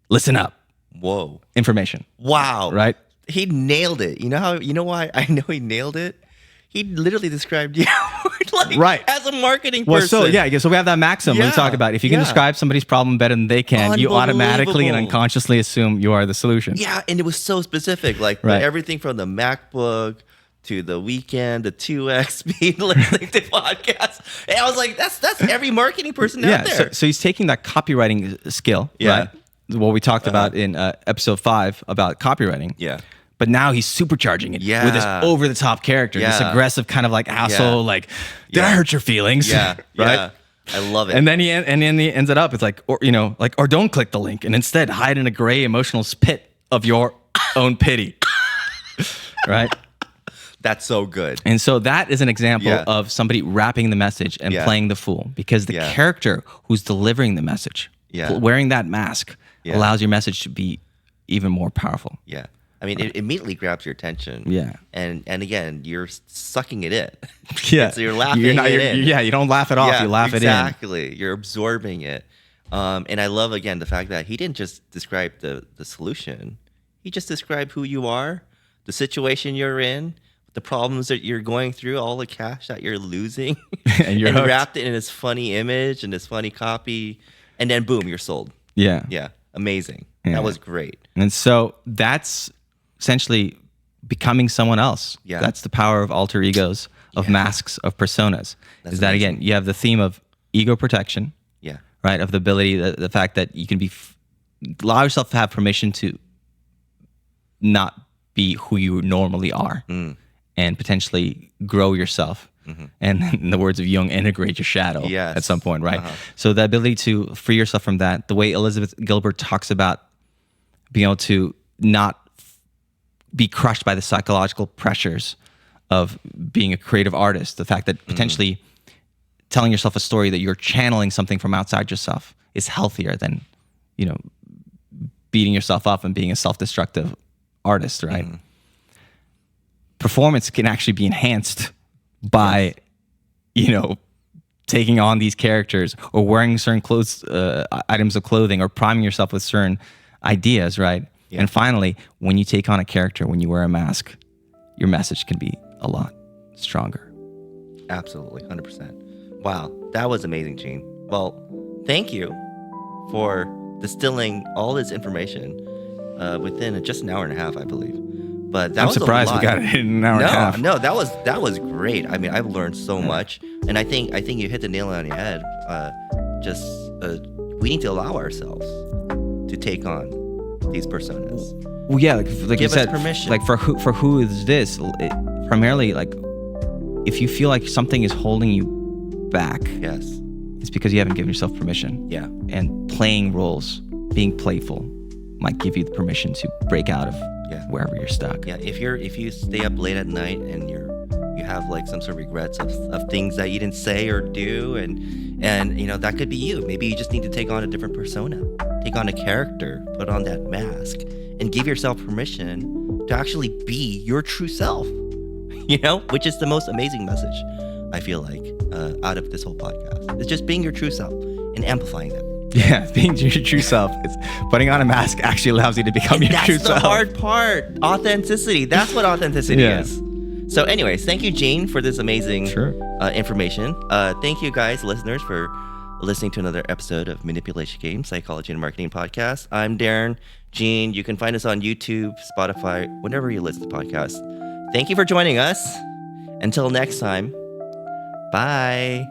listen up. Whoa. Information. Wow. Right? He nailed it. You know why I know he nailed it? He literally described you right. as a marketing Well, person. so we have that maxim we talk about. If you can describe somebody's problem better than they can, you automatically and unconsciously assume you are the solution. Yeah, and it was so specific. Like everything from the MacBook to the weekend, the 2x speed listening to podcasts. And I was like, that's every marketing person out there. So he's taking that copywriting skill, right? What we talked about in episode 5 about copywriting. Yeah. But now he's supercharging it with this over-the-top character, this aggressive kind of like asshole, like, did I hurt your feelings? Yeah, right? Yeah. I love it. And then he ends it up. It's like, or don't click the link and instead hide in a gray emotional pit of your own pity, right? That's so good. And so that is an example of somebody wrapping the message and playing the fool, because the character who's delivering the message, wearing that mask, allows your message to be even more powerful. Yeah. I mean, it immediately grabs your attention. Yeah. And again, you're sucking it in. Yeah. So you're laughing it in. Yeah, you don't laugh it off, you laugh it in. Exactly. You're absorbing it. And I love, again, the fact that he didn't just describe the solution. He just described who you are, the situation you're in, the problems that you're going through, all the cash that you're losing. and wrapped it in this funny image and this funny copy. And then, boom, you're sold. Yeah. Yeah. Amazing. Yeah. That was great. And so that's essentially becoming someone else. Yeah. That's the power of alter egos, of masks, of personas. That's that, amazing. again, you have the theme of ego protection. Yeah. Right? Of the ability, the fact that you can allow yourself to have permission to not be who you normally are and potentially grow yourself. Mm-hmm. And in the words of Jung, integrate your shadow at some point, right? So the ability to free yourself from that, the way Elizabeth Gilbert talks about being able to not be crushed by the psychological pressures of being a creative artist, the fact that potentially telling yourself a story that you're channeling something from outside yourself is healthier than, beating yourself up and being a self-destructive artist, right? Performance can actually be enhanced by, taking on these characters or wearing certain clothes, items of clothing, or priming yourself with certain ideas, right? Yeah. And finally, when you take on a character, when you wear a mask, your message can be a lot stronger. Absolutely, 100%. Wow, that was amazing, Gene. Well, thank you for distilling all this information within just an hour and a half, I believe. But that I'm was surprised a lot. we got it in an hour and a half. No, that was great. I mean, I've learned so much, and I think you hit the nail on the head. We need to allow ourselves to take on these personas. Well, yeah, like you said, permission. like for who is this? Primarily, like if you feel like something is holding you back, it's because you haven't given yourself permission. Yeah. And playing roles, being playful, might give you the permission to break out of wherever you're stuck. Yeah. If you stay up late at night and you have like some sort of regrets of things that you didn't say or do, and you know, that could be you. Maybe you just need to take on a different persona, take on a character, put on that mask, and give yourself permission to actually be your true self. You know, which is the most amazing message, I feel like, out of this whole podcast. It's just being your true self and amplifying that. Yeah, being your true self. It's putting on a mask actually allows you to become your true self. That's the hard part. Authenticity. That's what authenticity is. So anyways, thank you, Gene, for this amazing information. Thank you guys, listeners, for listening to another episode of Manipulation Games, Psychology and Marketing Podcast. I'm Darren. Gene, you can find us on YouTube, Spotify, whenever you listen to podcasts. Thank you for joining us. Until next time, bye.